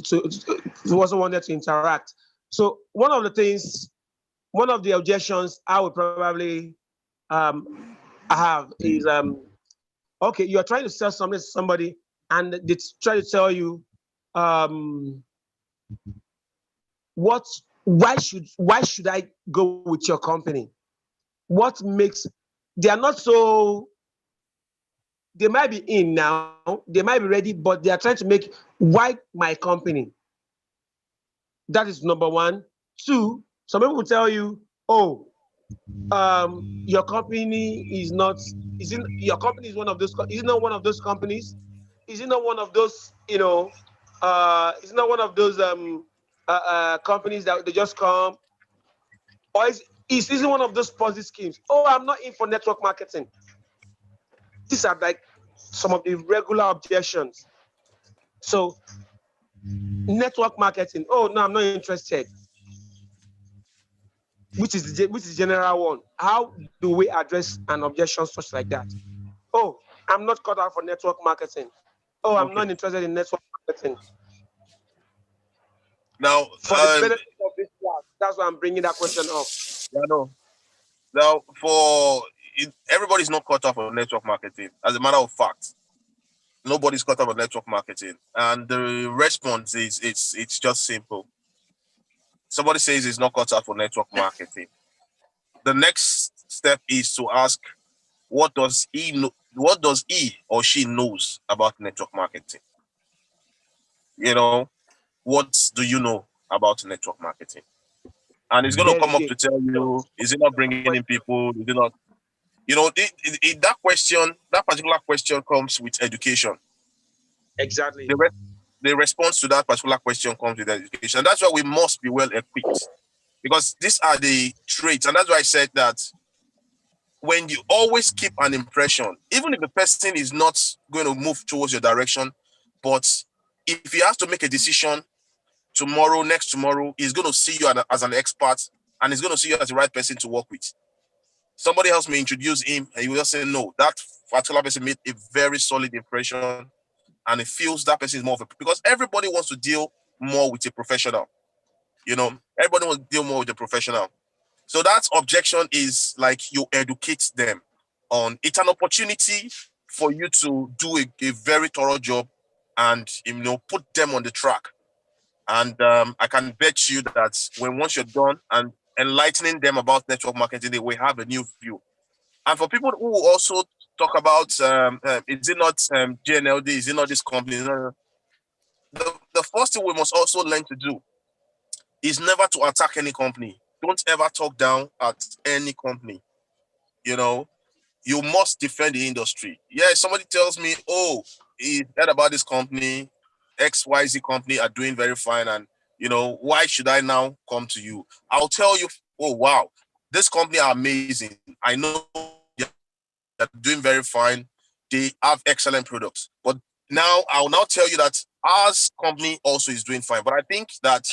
also wanted to interact. So one of the objections I would probably have is okay, you're trying to sell something to somebody and they try to tell you why should I go with your company? What makes they are not so they might be in now, they might be ready, but they are trying to make why my company. That is number one. Two, some people will tell you, oh, your company is not, your company is one of those, is it not one of those companies? Is it not one of those, is it not one of those companies that they just come, or is it one of those Ponzi schemes? Oh, I'm not in for network marketing. These are like some of the regular objections. So network marketing, oh no, I'm not interested. Which is the general one. How do we address an objection such like that? Oh, I'm not cut out for network marketing. Oh, I'm not interested in network marketing. Now, for the benefit of this class, that's why I'm bringing that question up. Yeah, no. Now, everybody's not caught up on network marketing. As a matter of fact, nobody's caught up on network marketing, and the response is it's just simple. Somebody says he's not caught up for network marketing. The next step is to ask, what does he know? What does he or she knows about network marketing? What do you know about network marketing? And it's going to come up to tell you, is it not bringing in people? Is it not? That particular question comes with education. Exactly. The response to that particular question comes with education. That's why we must be well equipped, because these are the traits. And that's why I said that when you always keep an impression, even if the person is not going to move towards your direction, but if you have to make a decision tomorrow, next tomorrow, he's going to see you as an expert, and he's going to see you as the right person to work with. Somebody else may introduce him, and he will just say, no, that particular person made a very solid impression, and it feels that person is more of a, because everybody wants to deal more with a professional. Everybody wants to deal more with a professional. So that objection is like you educate them on, it's an opportunity for you to do a very thorough job and, put them on the track. And I can bet you that once you're done and enlightening them about network marketing, they will have a new view. And for people who also talk about, is it not GNLD, is it not this company? No. The first thing we must also learn to do is never to attack any company. Don't ever talk down at any company. You must defend the industry. Yeah, somebody tells me, oh, he heard about this company, XYZ company are doing very fine, and why should I now come to you? I'll tell you, oh wow, this company are amazing. I know they're doing very fine. They have excellent products. But now I'll now tell you that our company also is doing fine. But I think that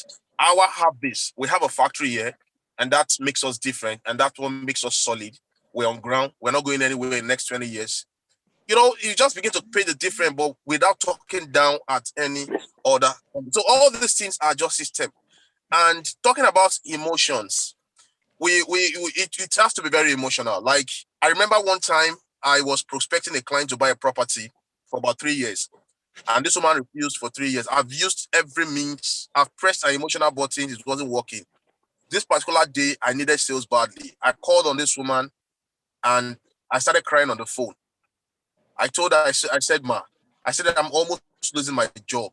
we have a factory here, and that makes us different, and that's what makes us solid. We're on ground. We're not going anywhere in the next 20 years. You just begin to pay the difference, but without talking down at any other. So all these things are just system. And talking about emotions, it has to be very emotional. Like, I remember one time I was prospecting a client to buy a property for about 3 years. And this woman refused for 3 years. I've used every means. I've pressed an emotional button. It wasn't working. This particular day, I needed sales badly. I called on this woman and I started crying on the phone. I told her, I said, ma, I said that I'm almost losing my job.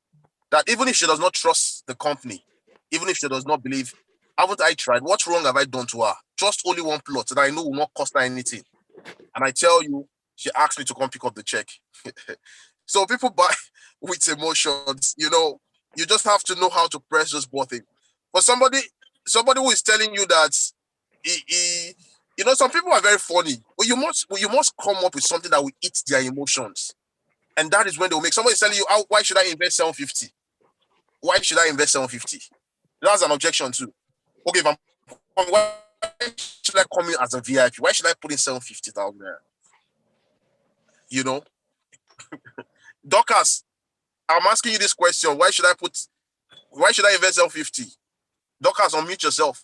That even if she does not trust the company, even if she does not believe, haven't I tried? What wrong have I done to her? Just only one plot that I know will not cost her anything. And I tell you, she asked me to come pick up the check. So people buy with emotions, you just have to know how to press those buttons. For somebody who is telling you that some people are very funny, but you must come up with something that will eat their emotions. And that is when they will make somebody telling you, why should I invest 750? Why should I invest 750? That's an objection too. Okay, why should I come in as a VIP? Why should I put in 750,000 there? Dorcas, I'm asking you this question. Why should I invest 750? Dorcas, unmute yourself.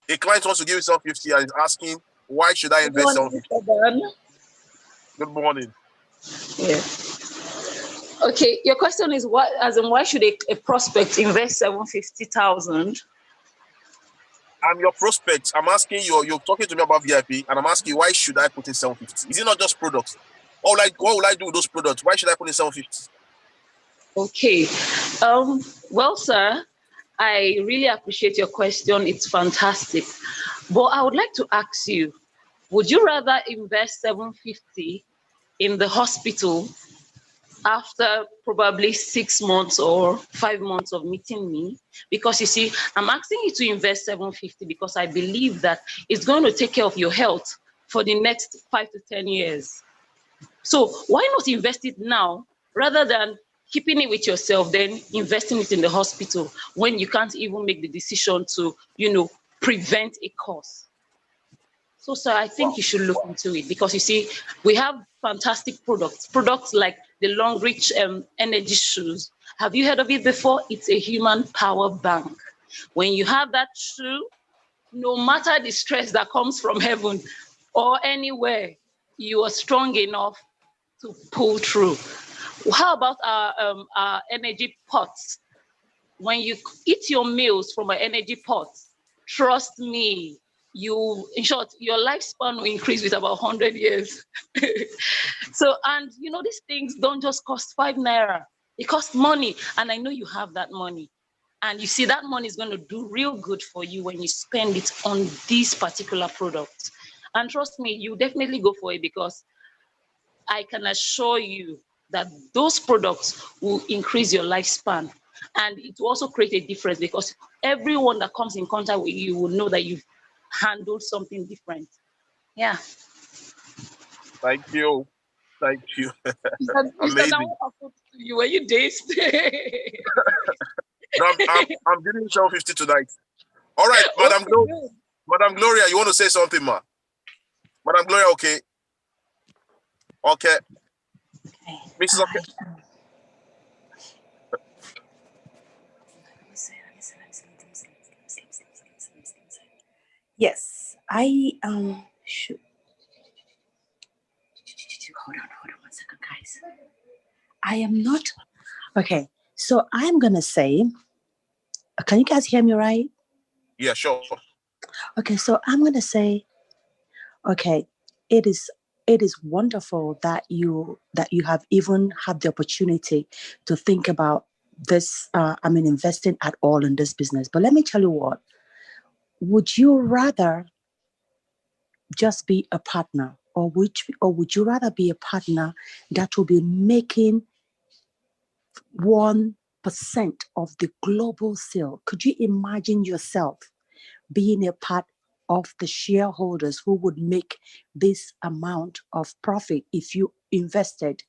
A client wants to give you 750 and is asking, why should I invest 750? Good morning. Yeah. Okay, your question is why should a prospect invest 750,000? I'm your prospect. I'm asking you, you're talking to me about VIP, and I'm asking you, why should I put in 750? Is it not just products? What will I do with those products? Why should I put in 750? Okay. Well, sir, I really appreciate your question. It's fantastic. But I would like to ask you, would you rather invest 750 in the hospital after probably 6 months or 5 months of meeting me? Because you see, I'm asking you to invest 750 because I believe that it's going to take care of your health for the next 5 to 10 years. So why not invest it now rather than keeping it with yourself, then investing it in the hospital when you can't even make the decision to, prevent a cause? So, sir, I think you should look into it because you see, we have fantastic products like the long reach energy shoes. Have you heard of it before? It's a human power bank. When you have that shoe, no matter the stress that comes from heaven or anywhere, you are strong enough to pull through. How about our energy pots? When you eat your meals from an energy pot, trust me, in short, your lifespan will increase with about 100 years. So, and these things don't just cost 5 naira. It costs money. And I know you have that money. And you see that money is going to do real good for you when you spend it on these particular products. And trust me, you definitely go for it because I can assure you that those products will increase your lifespan. And it will also create a difference because everyone that comes in contact with you will know that you've handled something different. Yeah. Thank you. Thank you. Amazing. Were you dazed? I'm giving you 750 tonight. All right, Madam Gloria, you want to say something, ma? Madam Gloria, okay. Okay. Mrs. Okay. Yes, I should hold on 1 second, guys. I am not okay. So I'm gonna say, can you guys hear me right? Yeah, sure. Okay, so I'm gonna say, okay, it is wonderful that you have even had the opportunity to think about this. Investing at all in this business. But let me tell you what. Would you rather just be a partner, or would you rather be a partner that will be making 1% of the global sale? Could you imagine yourself being a part of the shareholders who would make this amount of profit if you invested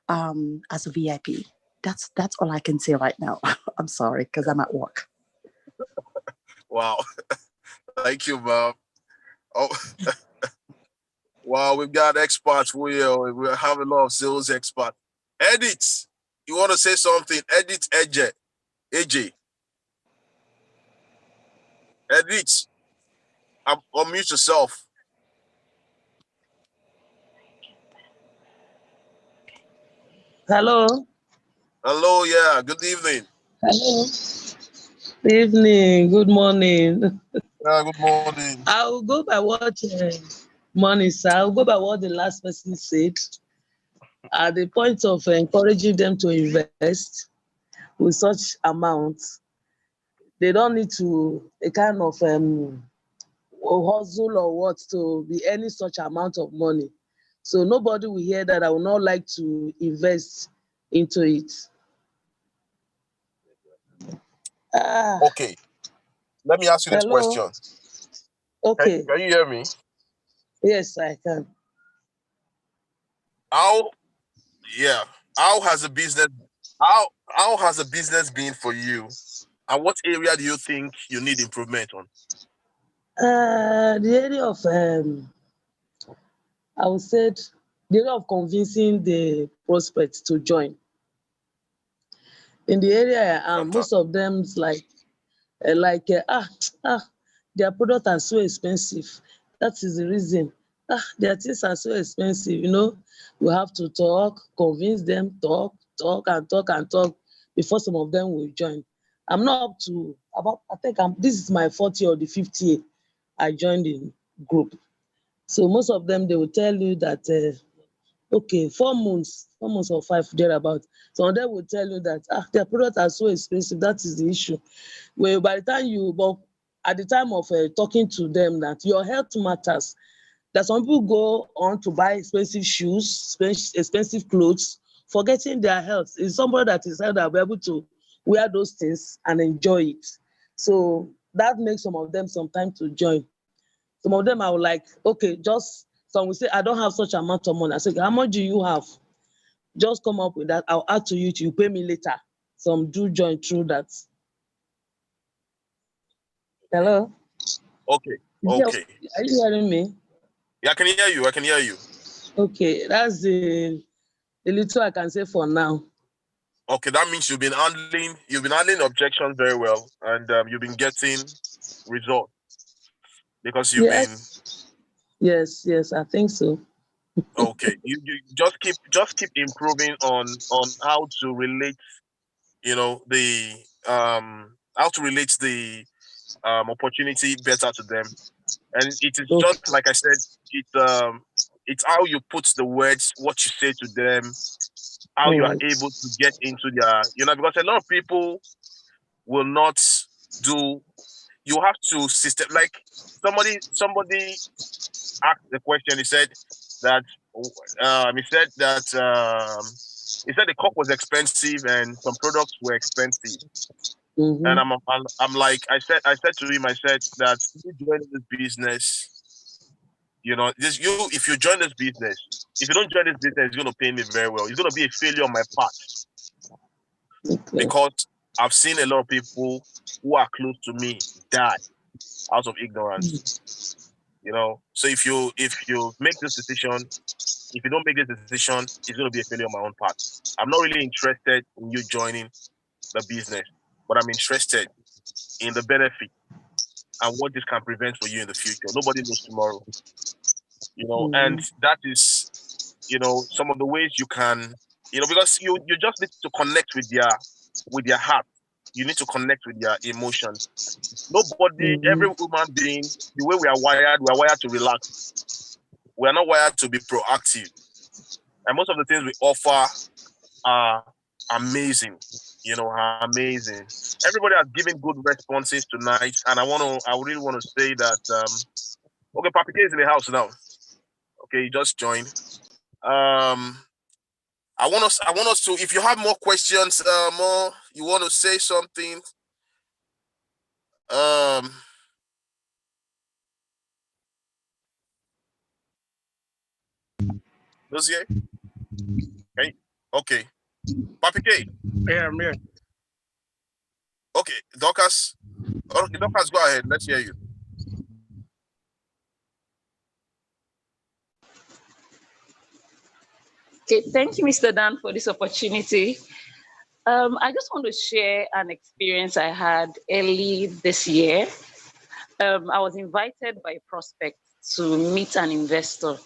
as a VIP? That's all I can say right now. I'm sorry because I'm at work. Wow. Thank you, ma'am. Oh, wow, we've got experts. We have a lot of sales experts. Edit, you want to say something? Edit, AJ. Edit, unmute yourself. Hello. Hello, yeah. Good evening. Hello. Good evening. Good morning. Yeah, good morning. I'll go by what morning, sir. I'll go by what the last person said. At the point of encouraging them to invest with such amounts, they don't need to a kind of hustle or what to be any such amount of money. So nobody will hear that I would not like to invest into it. Okay, let me ask you this Hello. question. Okay. Can you hear me? Yes, I can. How has the business been for you? And what area do you think you need improvement on? The area of I would say the area of convincing the prospects to join. In the area I am, most of them is like their products are so expensive. That is the reason. Their things are so expensive. We have to talk, convince them, talk before some of them will join. I'm not up to about. I think this is my 40th or the 50th year I joined the group. So most of them, they will tell you that, okay, 4 months or 5, thereabout. Some of them will tell you that their products are so expensive. That is the issue. Well, by the time but at the time of talking to them that your health matters, that some people go on to buy expensive shoes, expensive clothes, forgetting their health. It's somebody that is able to be able to wear those things and enjoy it. So that makes some of them sometimes to join. Some of them are like, okay, some will say, I don't have such amount of money. I say, how much do you have? Just come up with that. I'll add to you. You pay me later. Some do join through that. Hello? Okay. Are you hearing me? Yeah, I can hear you. Okay, that's the little I can say for now. Okay, that means you've been handling objections very well, and you've been getting results because you've been. Yes, I think so. Okay, you just keep improving on how to relate, how to relate the opportunity better to them, and it is just like I said, it's how you put the words, what you say to them, how you are able to get into their, because a lot of people will not do. You have to like somebody asked the question. He said that he said the coke was expensive and some products were expensive. And I'm like, I said to him, I said that you join this business, if you join this business, if you don't join this business, it's going to pay me very well. It's going to be a failure on my part. Because I've seen a lot of people who are close to me die out of ignorance. You know, so if you make this decision, if you don't make this decision, it's going to be a failure on my own part. I'm not really interested in you joining the business, but I'm interested in the benefit and what this can prevent for you in the future. Nobody knows tomorrow, you know, and that is, you know, some of the ways you can, you know, because you just need to connect with your heart. You need to connect with your emotions. Nobody, every human being, the way we are wired to relax. We are not wired to be proactive. And most of the things we offer are amazing, you know, are amazing. Everybody has given good responses tonight, and I really want to say that okay, Papi K is in the house now. Okay, you just joined. I want us to, if you have more questions, more you want to say something, Dozier? Okay. Papi K. Yeah, I'm here. Okay, Dorcas. Okay, Dorcas, go ahead. Let's hear you. Okay, thank you, Mr. Dan, for this opportunity. I just want to share an experience I had early this year. I was invited by a prospect to meet an investor.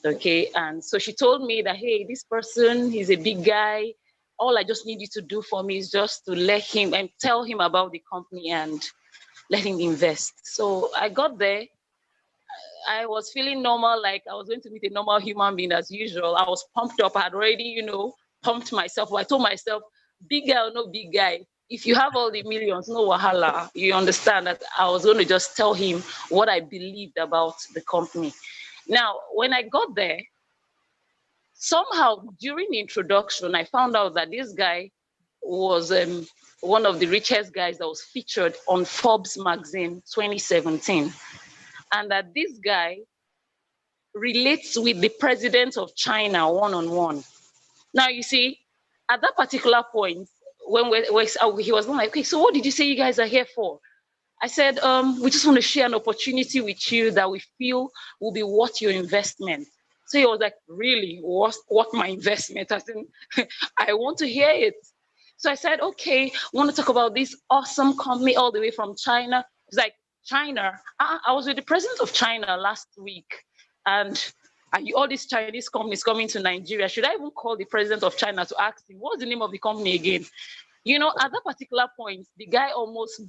Okay, and so she told me that, hey, this person, he's a big guy. All I just need you to do for me is just to let him and tell him about the company and let him invest. So I got there. I was feeling normal, like I was going to meet a normal human being as usual. I was pumped up. I had already, pumped myself. I told myself, big guy or no big guy, if you have all the millions, no wahala. You understand that I was going to just tell him what I believed about the company. Now, when I got there, somehow during the introduction, I found out that this guy was one of the richest guys that was featured on Forbes magazine 2017. And that this guy relates with the president of China one-on-one. Now, you see, at that particular point, when he was like, okay, so what did you say you guys are here for? I said, we just want to share an opportunity with you that we feel will be worth your investment. So he was like, really, what my investment? I said, I want to hear it. So I said, okay, want to talk about this awesome company all the way from China. He's like, China? I was with the president of China last week, and all these Chinese companies coming to Nigeria. Should I even call the president of China to ask him, what's the name of the company again? At that particular point, the guy almost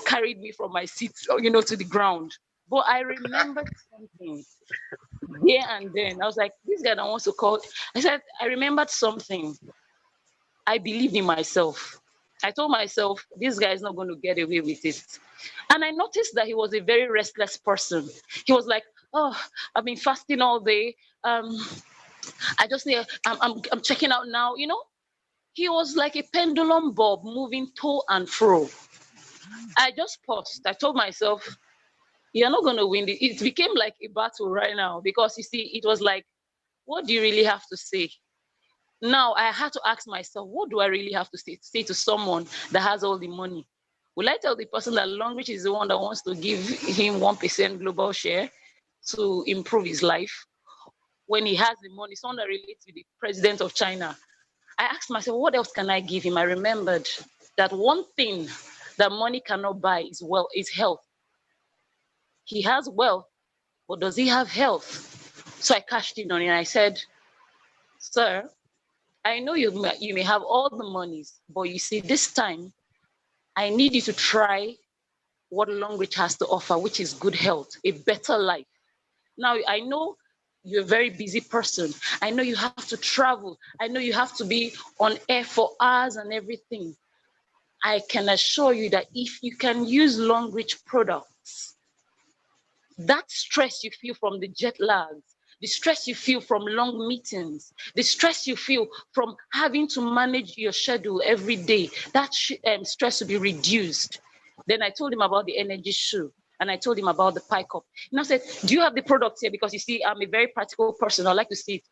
carried me from my seat, to the ground. But I remembered something there and then. I was like, this guy that wants to call. I said, I remembered something. I believed in myself. I told myself, this guy is not going to get away with it. And I noticed that he was a very restless person. He was like, oh, I've been fasting all day. I just need, I'm checking out now, He was like a pendulum bob moving to and fro. I just paused. I told myself, you're not going to win it. It became like a battle right now because you see, it was like, what do you really have to say? Now I had to ask myself, what do I really have to say to someone that has all the money? Will I tell the person that Longreach is the one that wants to give him 1% global share to improve his life when he has the money, someone that relates with the president of China? I asked myself, what else can I give him? I remembered that one thing that money cannot buy is health. He has wealth, but does he have health? So I cashed in on it and I said, sir, I know you may have all the monies, but you see, this time, I need you to try what Longreach has to offer, which is good health, a better life. Now, I know you're a very busy person. I know you have to travel. I know you have to be on air for hours and everything. I can assure you that if you can use Longreach products, that stress you feel from the jet lags, the stress you feel from long meetings, the stress you feel from having to manage your schedule every day, that stress will be reduced. Then I told him about the energy shoe and I told him about the pie cup. And I said, do you have the products here? Because you see, I'm a very practical person. I like to see it.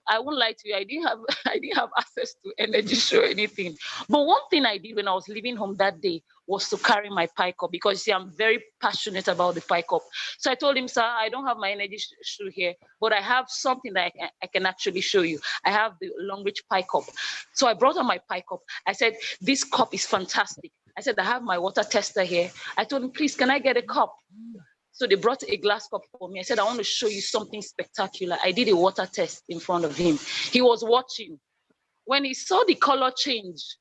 I won't lie to you, I didn't have I didn't have access to energy show or anything. But one thing I did when I was leaving home that day was to carry my pie cup, because see, I'm very passionate about the pie cup. So I told him, sir, I don't have my energy shoe here, but I have something that I can actually show you. I have the long reach pie cup. So I brought out my pie cup. I said, this cup is fantastic. I said, I have my water tester here. I told him, please, can I get a cup? So they brought a glass cup for me. I said, I want to show you something spectacular. I did a water test in front of him. He was watching. When he saw the color change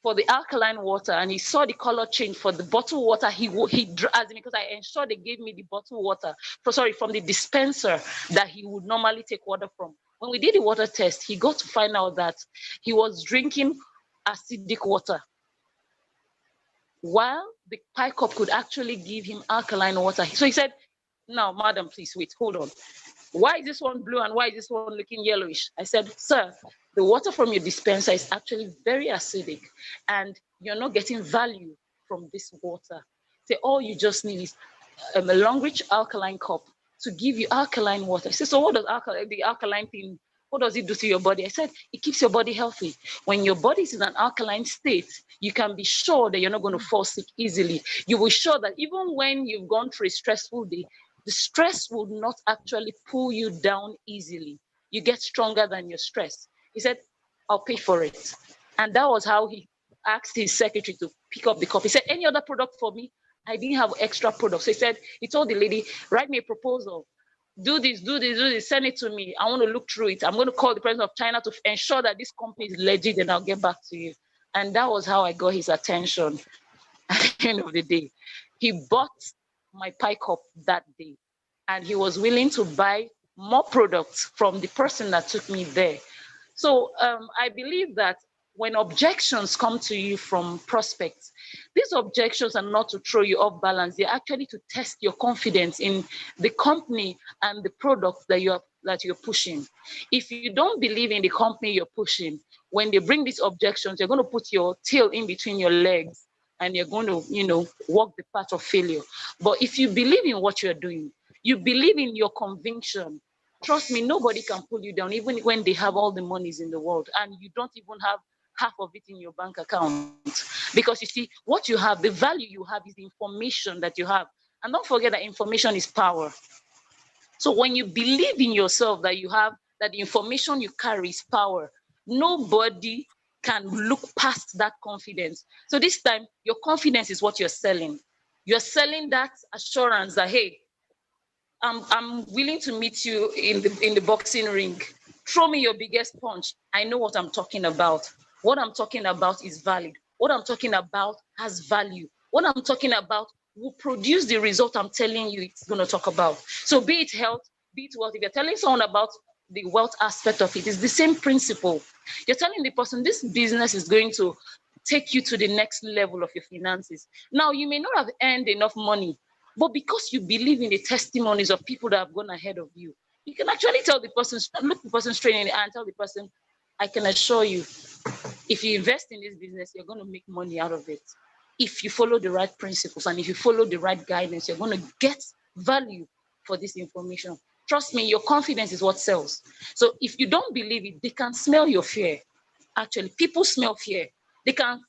for the alkaline water and he saw the color change for the bottled water, because I ensured they gave me the bottled water, from the dispenser that he would normally take water from. When we did the water test, he got to find out that he was drinking acidic water, while the pie cup could actually give him alkaline water. So he said, now, madam, please wait, hold on. Why is this one blue and why is this one looking yellowish? I said, sir, the water from your dispenser is actually very acidic and you're not getting value from this water. Say, all you just need is a long reach alkaline cup to give you alkaline water. I said, so what does the alkaline thing, what does it do to your body? I said, it keeps your body healthy. When your body is in an alkaline state, you can be sure that you're not going to fall sick easily. You will be sure that even when you've gone through a stressful day, the stress will not actually pull you down easily. You get stronger than your stress. He said, I'll pay for it. And that was how he asked his secretary to pick up the cup. He said, any other product for me? I didn't have extra products. So he told the lady, write me a proposal. Do this, send it to me. I want to look through it. I'm going to call the president of China to ensure that this company is legit and I'll get back to you. And that was how I got his attention at the end of the day. He bought my pie cup that day and he was willing to buy more products from the person that took me there. So I believe that when objections come to you from prospects, these objections are not to throw you off balance. They're actually to test your confidence in the company and the product that you're pushing. If you don't believe in the company you're pushing, when they bring these objections, you're going to put your tail in between your legs and you're going to, walk the path of failure. But if you believe in what you're doing, you believe in your conviction, trust me, nobody can pull you down, even when they have all the monies in the world and you don't even have half of it in your bank account. Because you see, what you have, the value you have is the information that you have. And don't forget that information is power. So when you believe in yourself that that the information you carry is power, nobody can look past that confidence. So this time, your confidence is what you're selling. You're selling that assurance that, hey, I'm willing to meet you in the boxing ring. Throw me your biggest punch. I know what I'm talking about. What I'm talking about is valid. What I'm talking about has value. What I'm talking about will produce the result I'm telling you it's going to talk about. So be it health, be it wealth. If you're telling someone about the wealth aspect of it, it's the same principle. You're telling the person this business is going to take you to the next level of your finances. Now, you may not have earned enough money, but because you believe in the testimonies of people that have gone ahead of you, you can actually tell the person, look the person straight in the eye and tell the person, I can assure you, if you invest in this business, you're going to make money out of it. If you follow the right principles and if you follow the right guidance, you're going to get value for this information. Trust me, your confidence is what sells. So if you don't believe it, they can smell your fear. Actually, people smell fear. They can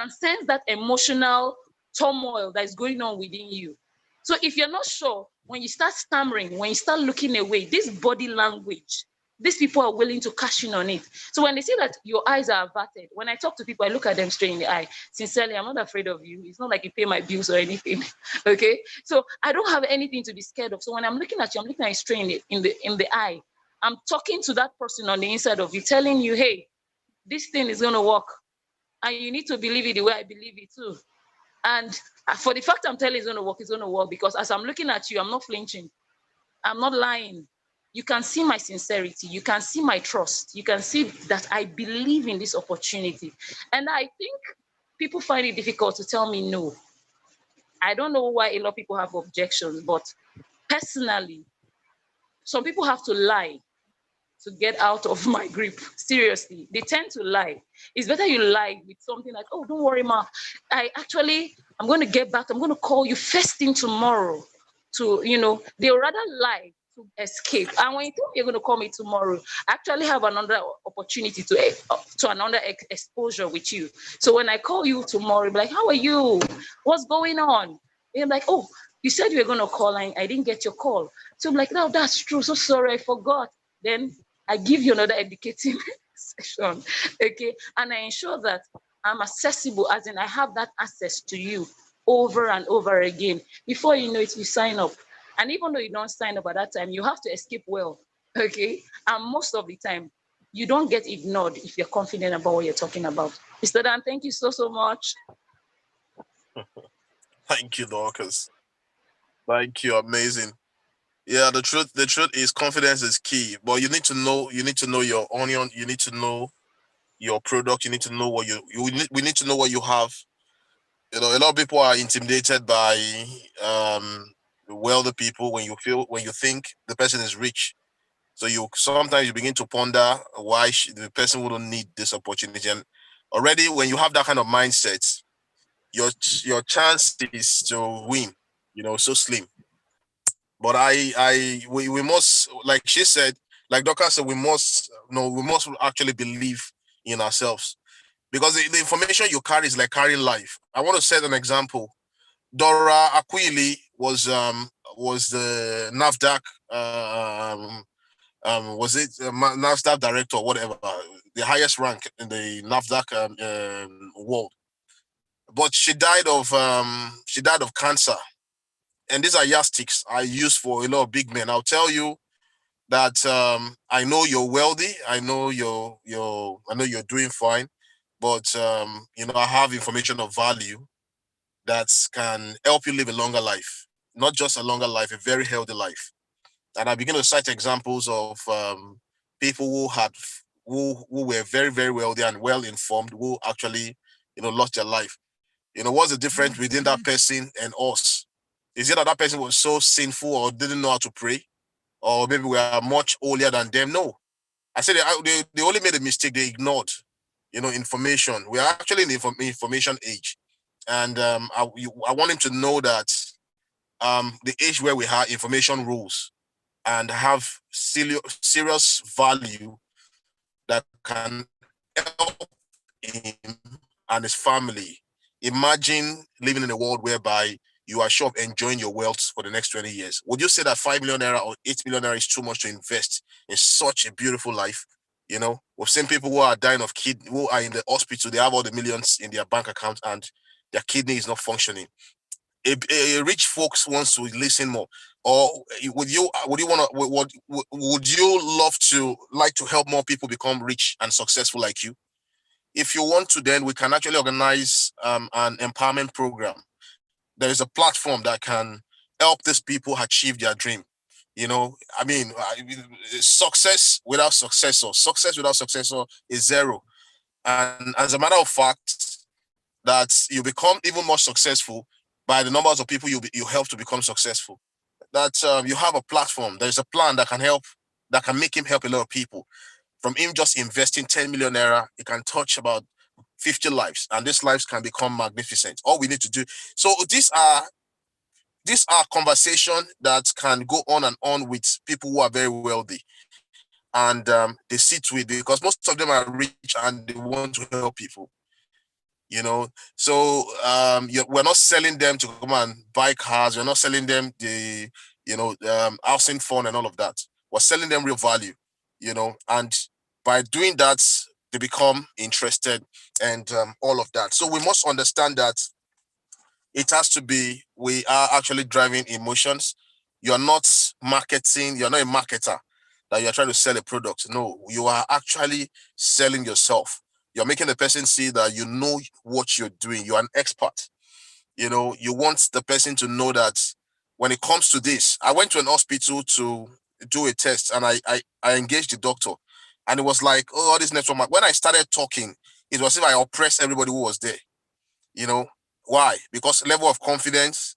sense that emotional turmoil that is going on within you. So if you're not sure, when you start stammering, when you start looking away, this body language, these people are willing to cash in on it. So when they see that your eyes are averted, when I talk to people, I look at them straight in the eye. Sincerely, I'm not afraid of you. It's not like you pay my bills or anything. Okay? So I don't have anything to be scared of. So when I'm looking at you, I'm looking at you straight in the eye. I'm talking to that person on the inside of you, telling you, hey, this thing is going to work. And you need to believe it the way I believe it too. And for the fact I'm telling you it's going to work because as I'm looking at you, I'm not flinching. I'm not lying. You can see my sincerity. You can see my trust. You can see that I believe in this opportunity. And I think people find it difficult to tell me no. I don't know why a lot of people have objections, but personally, some people have to lie to get out of my grip. Seriously, they tend to lie. It's better you lie with something like, oh, don't worry, ma. I'm going to get back. I'm going to call you first thing tomorrow. They'll rather lie to escape. And when you think you're going to call me tomorrow, I actually have another opportunity to another exposure with you. So when I call you tomorrow, be like, how are you? What's going on? And you're like, oh, you said you were going to call and I didn't get your call. So I'm like, no, that's true. So sorry, I forgot. Then I give you another educating session. Okay. And I ensure that I'm accessible, as in I have that access to you over and over again. Before you know it, you sign up. And even though you don't sign up at that time, you have to escape well. Okay. And most of the time, you don't get ignored if you're confident about what you're talking about. Mr. Dan, thank you so, so much. Thank you, Dorcas. Thank you. Amazing. Yeah, the truth is confidence is key. But you need to know your onion, you need to know your product, you need to know what we need to know what you have. A lot of people are intimidated by wealthy people when you think the person is rich. So sometimes you begin to ponder why the person wouldn't need this opportunity. And already when you have that kind of mindset, your chance is to win, so slim. But we must, like she said, like Doctor said, we must actually believe in ourselves, because the information you carry is like carrying life. I want to set an example. Dora Aquili was the NAFDAC was it NAFDAC director or whatever, the highest rank in the NAFDAC world. But she died of cancer. And these are yardsticks I use for a lot of big men. I'll tell you that I know you're wealthy. I know you're doing fine, but I have information of value that can help you live a longer life, not just a longer life, a very healthy life. And I begin to cite examples of people who were very, very wealthy and well informed, who actually lost their life. What's the difference within that person and us? Is it that that person was so sinful or didn't know how to pray, or maybe we are much older than them? No, I said they only made a mistake. They ignored information. We are actually in the information age, and I want him to know that the age where we have information rules and have serious value that can help him and his family. Imagine living in a world whereby you are sure of enjoying your wealth for the next 20 years. Would you say that 5 million naira or 8 million naira is too much to invest in such a beautiful life? We've seen people who are dying of who are in the hospital. They have all the millions in their bank account and their kidney is not functioning. A rich folks wants to listen more. Or would you love to help more people become rich and successful like you? If you want to, then we can actually organize an empowerment program. There is a platform that can help these people achieve their dream. Success without successor is zero. And as a matter of fact, that you become even more successful by the numbers of people you help to become successful. That you have a platform. There's a plan that can make him help a lot of people. From him just investing 10 million naira, it can touch about 50 lives, and these lives can become magnificent. All we need to do. So these are conversations that can go on and on with people who are very wealthy, and they sit with, because most of them are rich and they want to help people. So we're not selling them to come and buy cars. We're not selling them the housing fund and all of that. We're selling them real value. And by doing that, they become interested and all of that. So we must understand that it has to be, we are actually driving emotions. You're not marketing. You're not a marketer that you're trying to sell a product. No, you are actually selling yourself. You're making the person see that you know what you're doing. You're an expert. You want the person to know that when it comes to this, I went to an hospital to do a test, and I engaged the doctor, and it was like, oh, all this network. When I started talking, it was as if I oppressed everybody who was there. Why? Because level of confidence,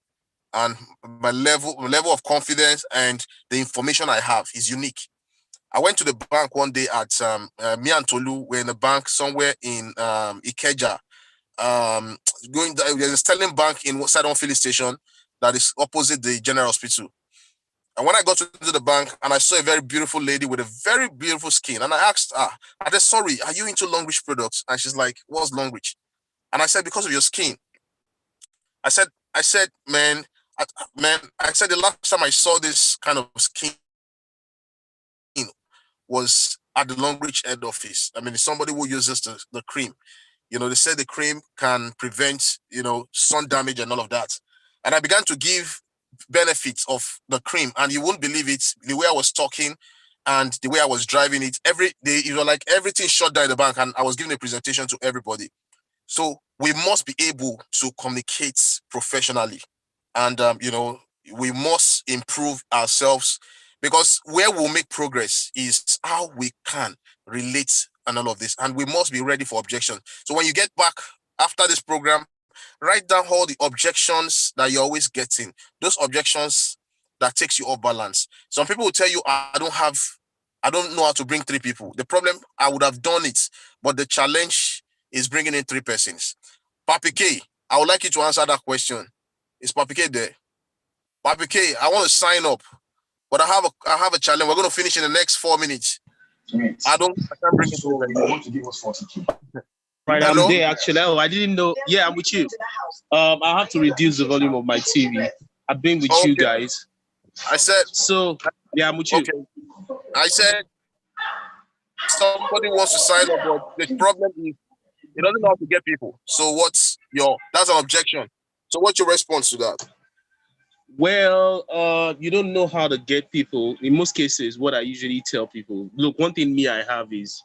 and my level of confidence and the information I have is unique. I went to the bank one day at me and Tolu were in a bank somewhere in Ikeja. There's a Sterling Bank in Sidon Filling Station that is opposite the General Hospital. And when I got to the bank and I saw a very beautiful lady with a very beautiful skin, and I asked her, I said, sorry, are you into Longreach products? And she's like, what's Longreach? And I said, because of your skin. I said, man, I said the last time I saw this kind of skin was at the Longreach head office. I mean, it's somebody who uses the cream. You know, they said the cream can prevent, you know, sun damage and all of that. And I began to give benefits of the cream, and you won't believe it, the way I was talking and the way I was driving it, it was like everything shut down in the bank, and I was giving a presentation to everybody. So we must be able to communicate professionally, and you know, we must improve ourselves, because where we'll make progress is how we can relate and all of this, and we must be ready for objection. So when you get back after this program, write down all the objections that you're always getting, those objections that takes you off balance. Some people will tell you, I don't know how to bring 3 people. The problem, I would have done it, but the challenge is bringing in 3 persons. Papi K, I would like you to answer that question. Is Papi K there? Papi K, I want to sign up, but I have a challenge. We're going to finish in the next 4 minutes. Right. I can't bring it. So you want to give us 40K. Right, Hello? I'm there actually. Oh, I didn't know. Yeah, I'm with you. I have to reduce the volume of my TV. I've been with you guys. I said, so yeah, I'm with you. Okay. I said, somebody wants to sign up, but the problem is he doesn't know how to get people. So that's an objection. So what's your response to that? Well, you don't know how to get people. In most cases, what I usually tell people, look, one thing I have is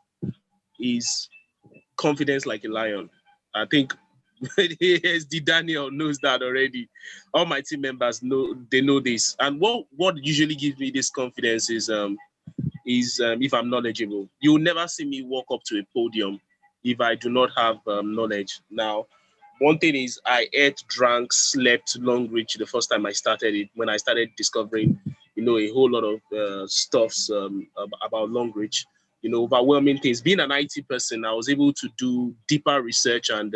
confidence like a lion. I think SD Daniel knows that already. All my team members know this. And what usually gives me this confidence is if I'm knowledgeable. You'll never see me walk up to a podium if I do not have knowledge. Now, one thing is I ate, drank, slept Longreach the first time I started it, when I started discovering, you know, a whole lot of stuffs about Longreach, you know, overwhelming things. Being an IT person, I was able to do deeper research, and,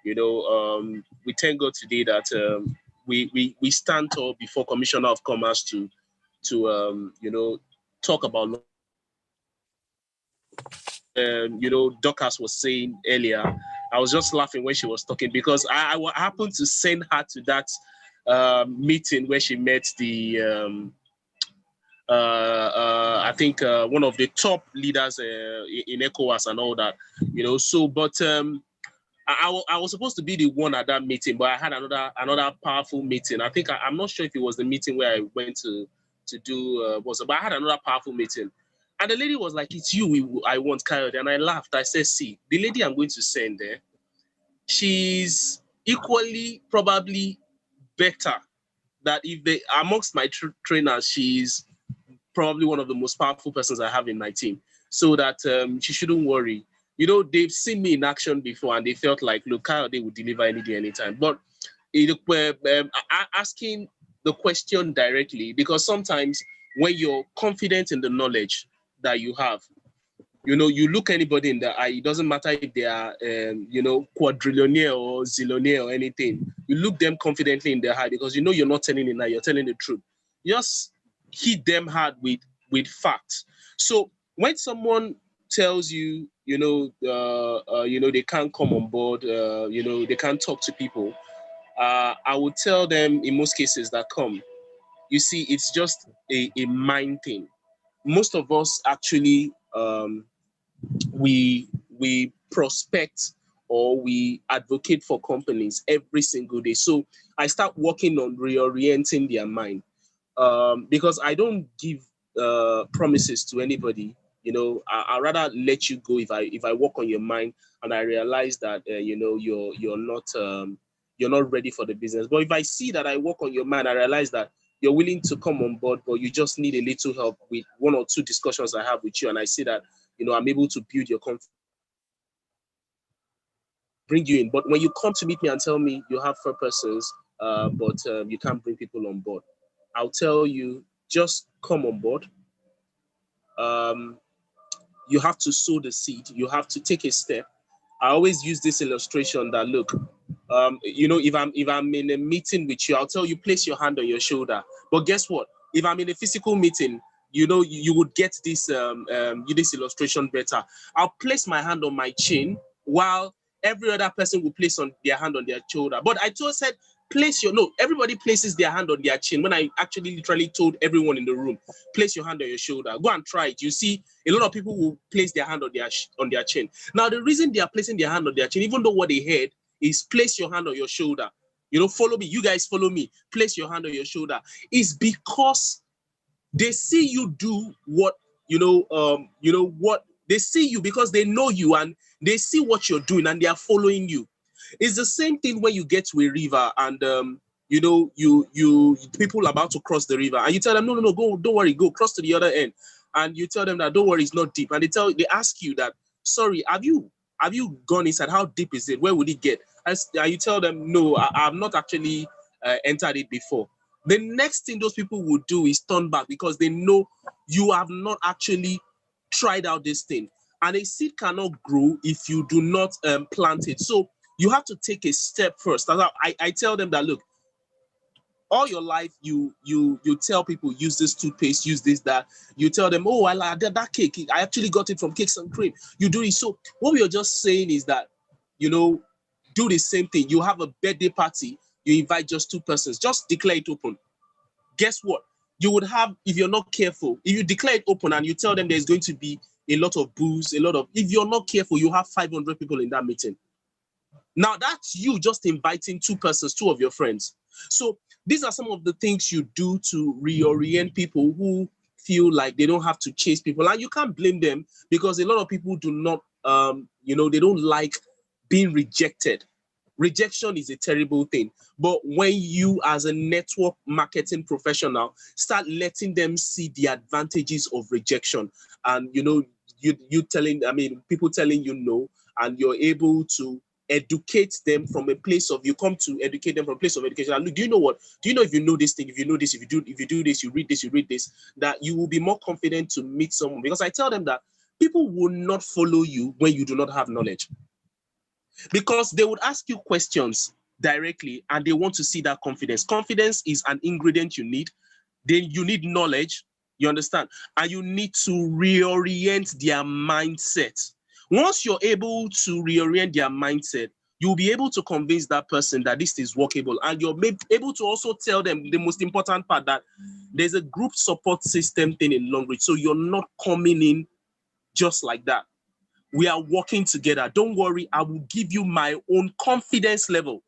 you know, we thank God today that we stand tall before Commissioner of Commerce to you know, talk about, you know, Dorcas was saying earlier. I was just laughing when she was talking, because I happened to send her to that meeting where she met the, I think one of the top leaders in ECOWAS and all that, you know. So, but I was supposed to be the one at that meeting, but I had another powerful meeting. I think I'm not sure if it was the meeting where I went to do but I had another powerful meeting. And the lady was like, it's you I want, Coyote. And I laughed. I said, see, the lady I'm going to send there, she's equally probably better. That if they, amongst my trainers, she's probably one of the most powerful persons I have in my team. So that she shouldn't worry. You know, they've seen me in action before, and they felt like, look, Coyote would deliver any day, anytime. But asking the question directly, because sometimes when you're confident in the knowledge that you have, you know, you look anybody in the eye, it doesn't matter if they are, you know, quadrillionaire or zillionaire or anything. You look them confidently in the eye, because you know you're not telling a lie, you're telling the truth. Just hit them hard with facts. So when someone tells you, you know, they can't come on board, you know, they can't talk to people, I would tell them in most cases that come. You see, it's just a mind thing. Most of us actually, we prospect or we advocate for companies every single day. So I start working on reorienting their mind, because I don't give promises to anybody. You know, I rather let you go if I work on your mind and I realize that you know, you're not ready for the business. But if I see that I work on your mind, I realize that you're willing to come on board, but you just need a little help with 1 or 2 discussions I have with you, and I see that, you know, I'm able to build your confidence, bring you in. But when you come to meet me and tell me you have 4 persons, but you can't bring people on board, I'll tell you, just come on board. You have to sow the seed. You have to take a step. I always use this illustration that, look, you know, if I'm in a meeting with you, I'll tell you, place your hand on your shoulder. But guess what? if I'm in a physical meeting, you would get this illustration better. I'll place my hand on my chin while every other person will place on their hand on their shoulder. But I said, everybody places their hand on their chin when I actually literally told everyone in the room, place your hand on your shoulder. Go and try it. You see, a lot of people will place their hand on their chin. Now, the reason they are placing their hand on their chin, even though what they heard is place your hand on your shoulder, follow me, you guys follow me, place your hand on your shoulder, is because they see you do what, what they see you because they know you and they see what you're doing and they are following you. It's the same thing when you get to a river and you people are about to cross the river and you tell them, no, go, don't worry, go cross to the other end. And you tell them that don't worry, it's not deep. And they ask you that, sorry, have you gone inside? How deep is it? Where would it get? And you tell them, no, I've not actually entered it before. The next thing those people will do is turn back because they know you have not actually tried out this thing. And a seed cannot grow if you do not plant it. So you have to take a step first. I tell them that, look, all your life you tell people use this toothpaste, use this, that. You tell them, oh, I like that cake. I actually got it from Cakes and Cream. You do it. So what we are just saying is that, do the same thing. You have a birthday party. You invite just 2 persons. Just declare it open. Guess what? You would have, if you're not careful, if you declare it open and you tell them there's going to be a lot of booze, if you're not careful, you have 500 people in that meeting. Now that's you just inviting 2 persons, 2 of your friends. So these are some of the things you do to reorient people who feel like they don't have to chase people. And you can't blame them because a lot of people do not, they don't like being rejected. Rejection is a terrible thing. But when you, as a network marketing professional, start letting them see the advantages of rejection, and people telling you no, and you're able to educate them from a place of, you come to educate them from a place of education. And look, do you know what? Do you know if you know this thing, if you know this, if you do this, you read this, that you will be more confident to meet someone? Because I tell them that people will not follow you when you do not have knowledge. Because they would ask you questions directly and they want to see that confidence. Confidence is an ingredient you need. Then you need knowledge, you understand? And you need to reorient their mindset. Once you're able to reorient their mindset, you'll be able to convince that person that this is workable. And you're able to also tell them the most important part, that there's a group support system thing in Long Reach. So you're not coming in just like that. We are working together. Don't worry, I will give you my own confidence level.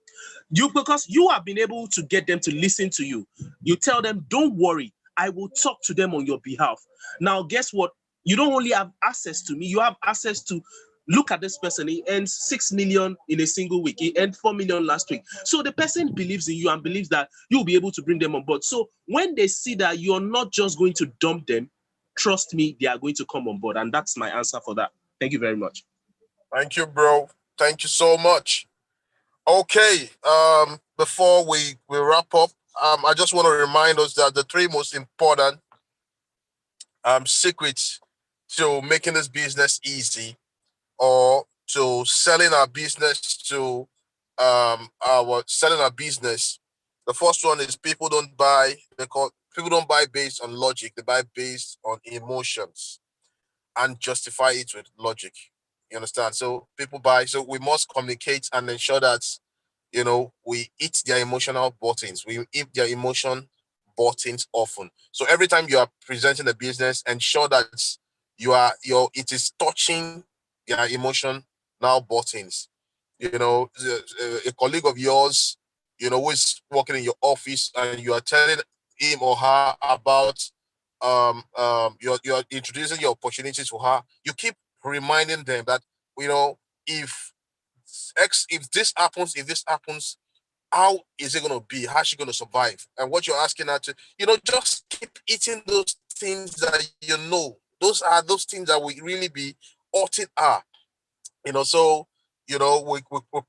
Because you have been able to get them to listen to you. You tell them, don't worry, I will talk to them on your behalf. Now, guess what? You don't only have access to me, you have access to, look at this person. He earns 6 million in a single week. He earned 4 million last week. So the person believes in you and believes that you'll be able to bring them on board. So when they see that you're not just going to dump them, trust me, they are going to come on board. And that's my answer for that. Thank you very much. Thank you, bro. Thank you so much. Okay, before we wrap up, I just want to remind us that the 3 most important secrets to making this business easy, or to selling our business to selling our business. The first one is people don't buy based on logic, they buy based on emotions and justify it with logic. You understand? So people buy, so we must communicate and ensure that, we hit their emotional buttons. We hit their emotion buttons often. So every time you are presenting a business, ensure that it is touching their emotion now buttons. A colleague of yours, who is working in your office, and you are telling him or her about you're introducing your opportunities to her. You keep reminding them that, if this happens, how is it going to be? How's she going to survive? And what you're asking her to, just keep eating those things that those are those things that will really be hurting her. So, we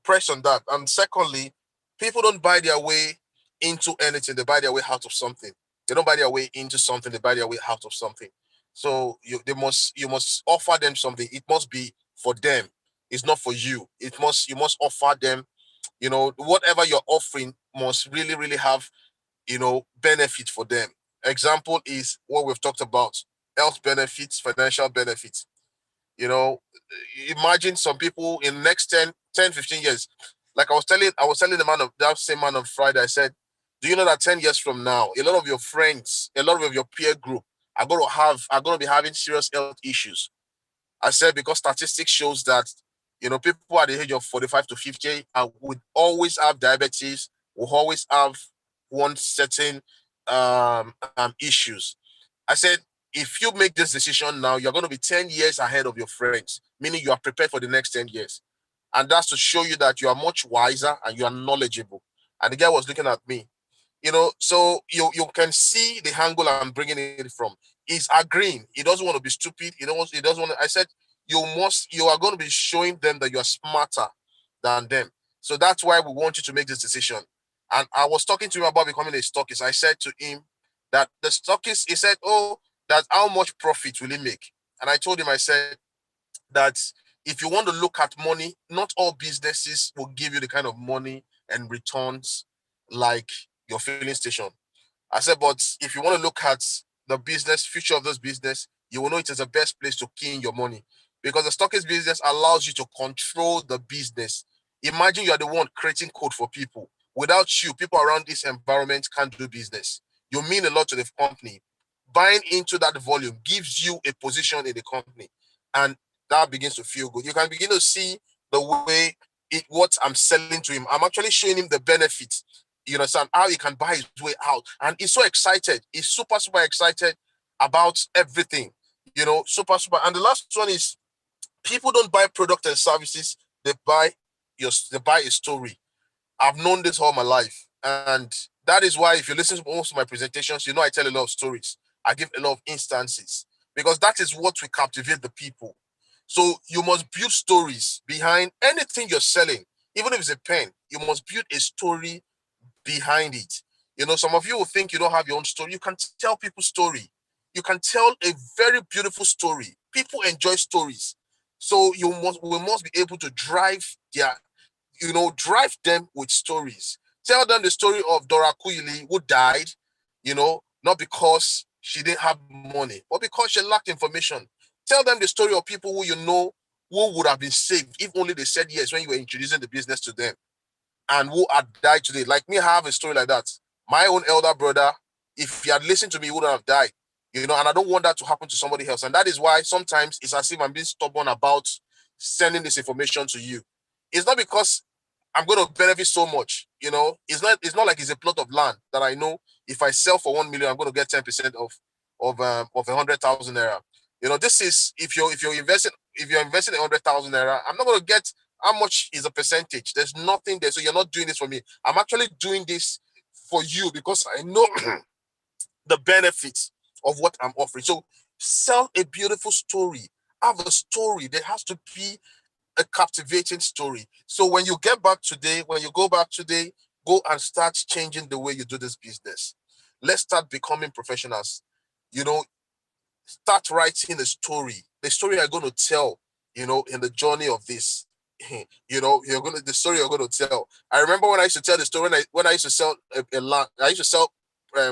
press on that. And secondly, people don't buy their way into anything. They buy their way out of something. They don't buy their way into something. They buy their way out of something. So you must offer them something. It must be for them. It's not for you. You must offer them, whatever you're offering must really, really have, benefit for them. Example is what we've talked about: health benefits, financial benefits. You know, imagine some people in the next 15 years. Like I was telling the man of that same man on Friday, I said, do you know that 10 years from now, a lot of your friends, a lot of your peer group are going to be having serious health issues? I said, because statistics shows that, people at the age of 45 to 50 would always have diabetes, will always have one certain issues. I said, if you make this decision now, you're going to be 10 years ahead of your friends, meaning you are prepared for the next 10 years. And that's to show you that you are much wiser and you are knowledgeable. And the guy was looking at me, so you can see the angle I'm bringing it from. He's agreeing. He doesn't want to be stupid. He doesn't want to. I said, you are going to be showing them that you are smarter than them. So that's why we want you to make this decision. And I was talking to him about becoming a stockist. I said to him that the stockist, he said, oh, that how much profit will he make? And I told him, I said that if you want to look at money, not all businesses will give you the kind of money and returns like your filling station. I said, but if you want to look at the business, future of this business, you will know it is the best place to key in your money, because the stockist business allows you to control the business. Imagine you are the one creating code for people. Without you, people around this environment can't do business. You mean a lot to the company. Buying into that volume gives you a position in the company, and that begins to feel good. You can begin to see the way what I'm selling to him. I'm actually showing him the benefits. You understand how he can buy his way out, and he's so excited. He's super excited about everything. Super. And the last one is, people don't buy product and services; they buy a story. I've known this all my life. And that is why if you listen to most of my presentations, I tell a lot of stories. I give a lot of instances, because that is what will captivate the people. So you must build stories behind anything you're selling. Even if it's a pen, you must build a story behind it. Some of you will think you don't have your own story. You can tell people story. You can tell a very beautiful story. People enjoy stories. So we must be able to drive them with stories. Tell them the story of Dora Kuyili, who died, not because she didn't have money, but because she lacked information. Tell them the story of people who would have been saved if only they said yes when you were introducing the business to them, and who had died today. Like me, I have a story like that. My own elder brother, if he had listened to me, he wouldn't have died. And I don't want that to happen to somebody else. And that is why sometimes it's as if I'm being stubborn about sending this information to you. It's not because I'm going to benefit so much. It's not like it's a plot of land that I know if I sell for 1 million, I'm going to get 10% of 100,000 naira. This is if you're investing 100,000 naira, I'm not going to get how much is a percentage. There's nothing there. So you're not doing this for me. I'm actually doing this for you because I know the benefits of what I'm offering. So sell a beautiful story. Have a story. There has to be a captivating story. So when you go back today, go and start changing the way you do this business. Let's start becoming professionals. Start writing the story you're going to tell, in the journey of this. The story you're going to tell. I remember when I used to tell the story when I used to sell a land. I used to sell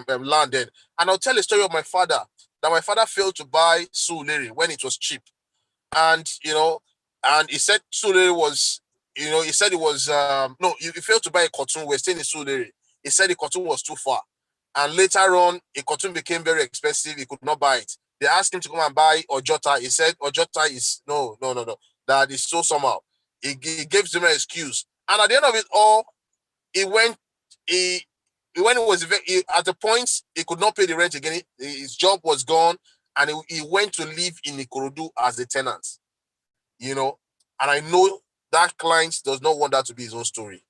land then, and I'll tell the story of my father, that my father failed to buy Suliri when it was cheap, and and he said Suliri was, he said it was no, he failed to buy a cotton. We're staying in Suliri. He said the cotton was too far, and later on, a cotton became very expensive. He could not buy it. They asked him to come and buy Ojota. He said Ojota is no. That is so somehow. He gave them an excuse, and at the end of it all, he went. When it was at the point he could not pay the rent again. His job was gone, and he went to live in Ikorodu as a tenant. And I know that client does not want that to be his own story.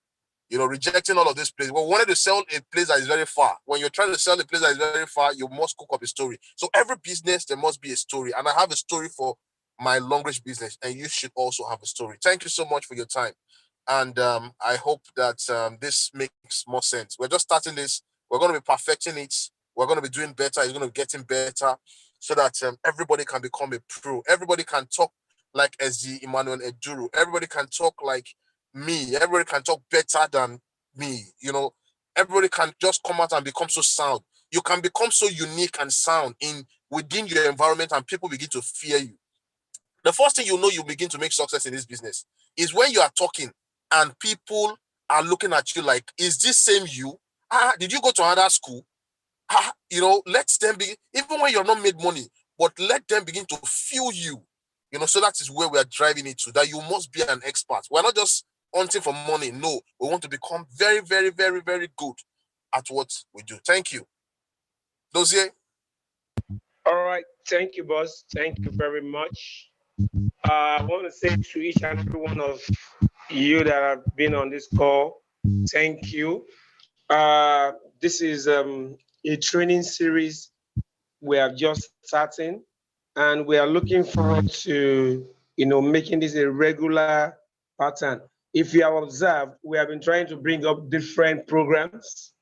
Rejecting all of this place. We wanted to sell a place that is very far. When you're trying to sell a place that is very far, you must cook up a story. So every business, there must be a story. And I have a story for my long range business, and you should also have a story. Thank you so much for your time. And I hope that this makes more sense. We're just starting this. We're going to be perfecting it. We're going to be doing better. It's going to be getting better so that everybody can become a pro. Everybody can talk like SD Emmanuel Eduru. Everybody can talk like me. Everybody can talk better than me. Everybody can just come out and become so sound. you can become so unique and sound within your environment, and people begin to fear you. The first thing you know you begin to make success in this business is when you are talking and people are looking at you like, is this same you? Did you go to another school? Let them be, even when you're not made money, but let them begin to feel you. So that is where we are driving it to, that you must be an expert. We're not just hunting for money. No, we want to become very, very, very, very good at what we do. Thank you. Dozier? All right. Thank you, boss. Thank you very much. I want to say to each and every one of you that have been on this call, thank you. This is a training series we are just starting, and we are looking forward to making this a regular pattern. If you have observed, we have been trying to bring up different programs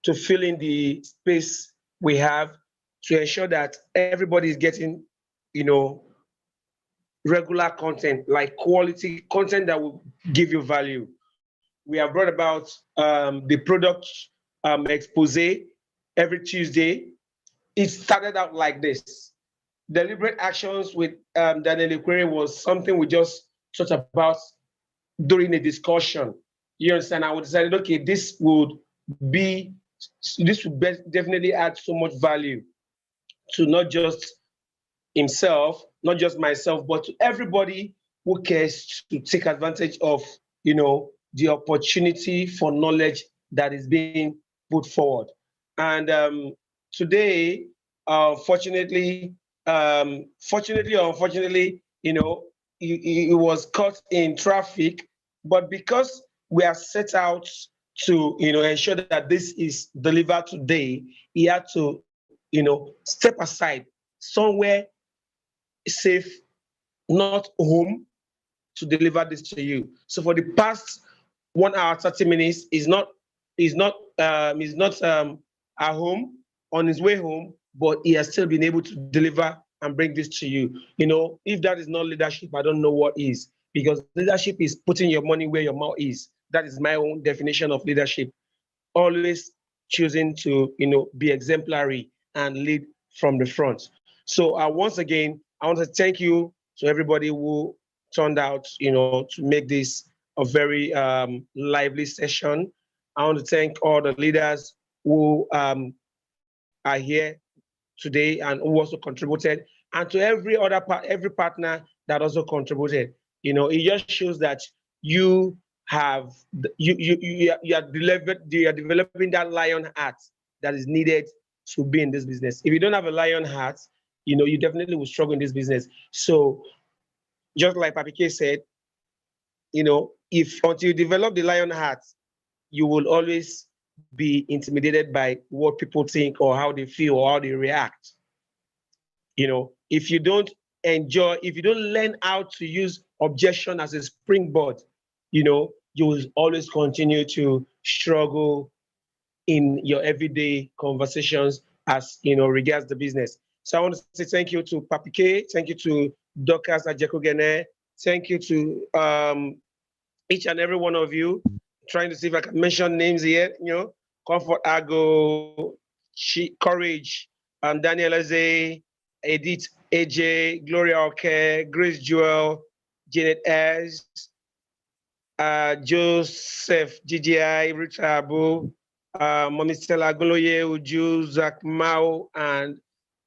to fill in the space we have, to ensure that everybody is getting regular content, like quality content that will give you value. We have brought about the product expose every Tuesday. It started out like this. Deliberate actions with Daniel Equere was something we just thought about during a discussion. You understand? I would decided, okay, this would definitely add so much value to not just himself, not just myself, but to everybody who cares to take advantage of, the opportunity for knowledge that is being put forward. And today, fortunately or unfortunately, it was caught in traffic, but because we are set out to, ensure that this is delivered today, he had to, step aside somewhere safe, not home, to deliver this to you. So for the past 1 hour 30 minutes, is not at home, on his way home, but he has still been able to deliver and bring this to you. If that is not leadership, I don't know what is, because leadership is putting your money where your mouth is. That is my own definition of leadership. Always choosing to be exemplary and lead from the front. So once again, I want to thank you to everybody who turned out to make this a very lively session. I want to thank all the leaders who are here today and who also contributed, and to every partner that also contributed. It just shows that you have you are developing that lion heart that is needed to be in this business. If you don't have a lion heart, you definitely will struggle in this business. So just like Papi K said, if until you develop the lion heart, you will always be intimidated by what people think or how they feel or how they react. If you don't learn how to use objection as a springboard, you will always continue to struggle in your everyday conversations as regards the business. So I want to say thank you to Papi K, thank you to Dorcas Ajekogene, thank you to each and every one of you. Trying to see if I can mention names here, Comfort Ago, Courage, Daniel Eze, Edith AJ, Gloria Oke, Grace Jewel, Janet S, Joseph GGI, Richard Abu, Mommy Stella Goloye, Uju, Zach Mao, and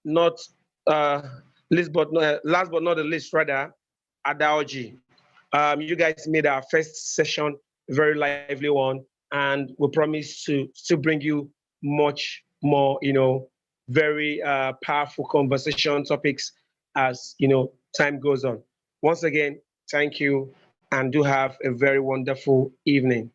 not last but not the least, rather, Adaoji. You guys made our first session a very lively one, and we promise to still bring you much more, very powerful conversation topics as time goes on. Once again, thank you, and do have a very wonderful evening.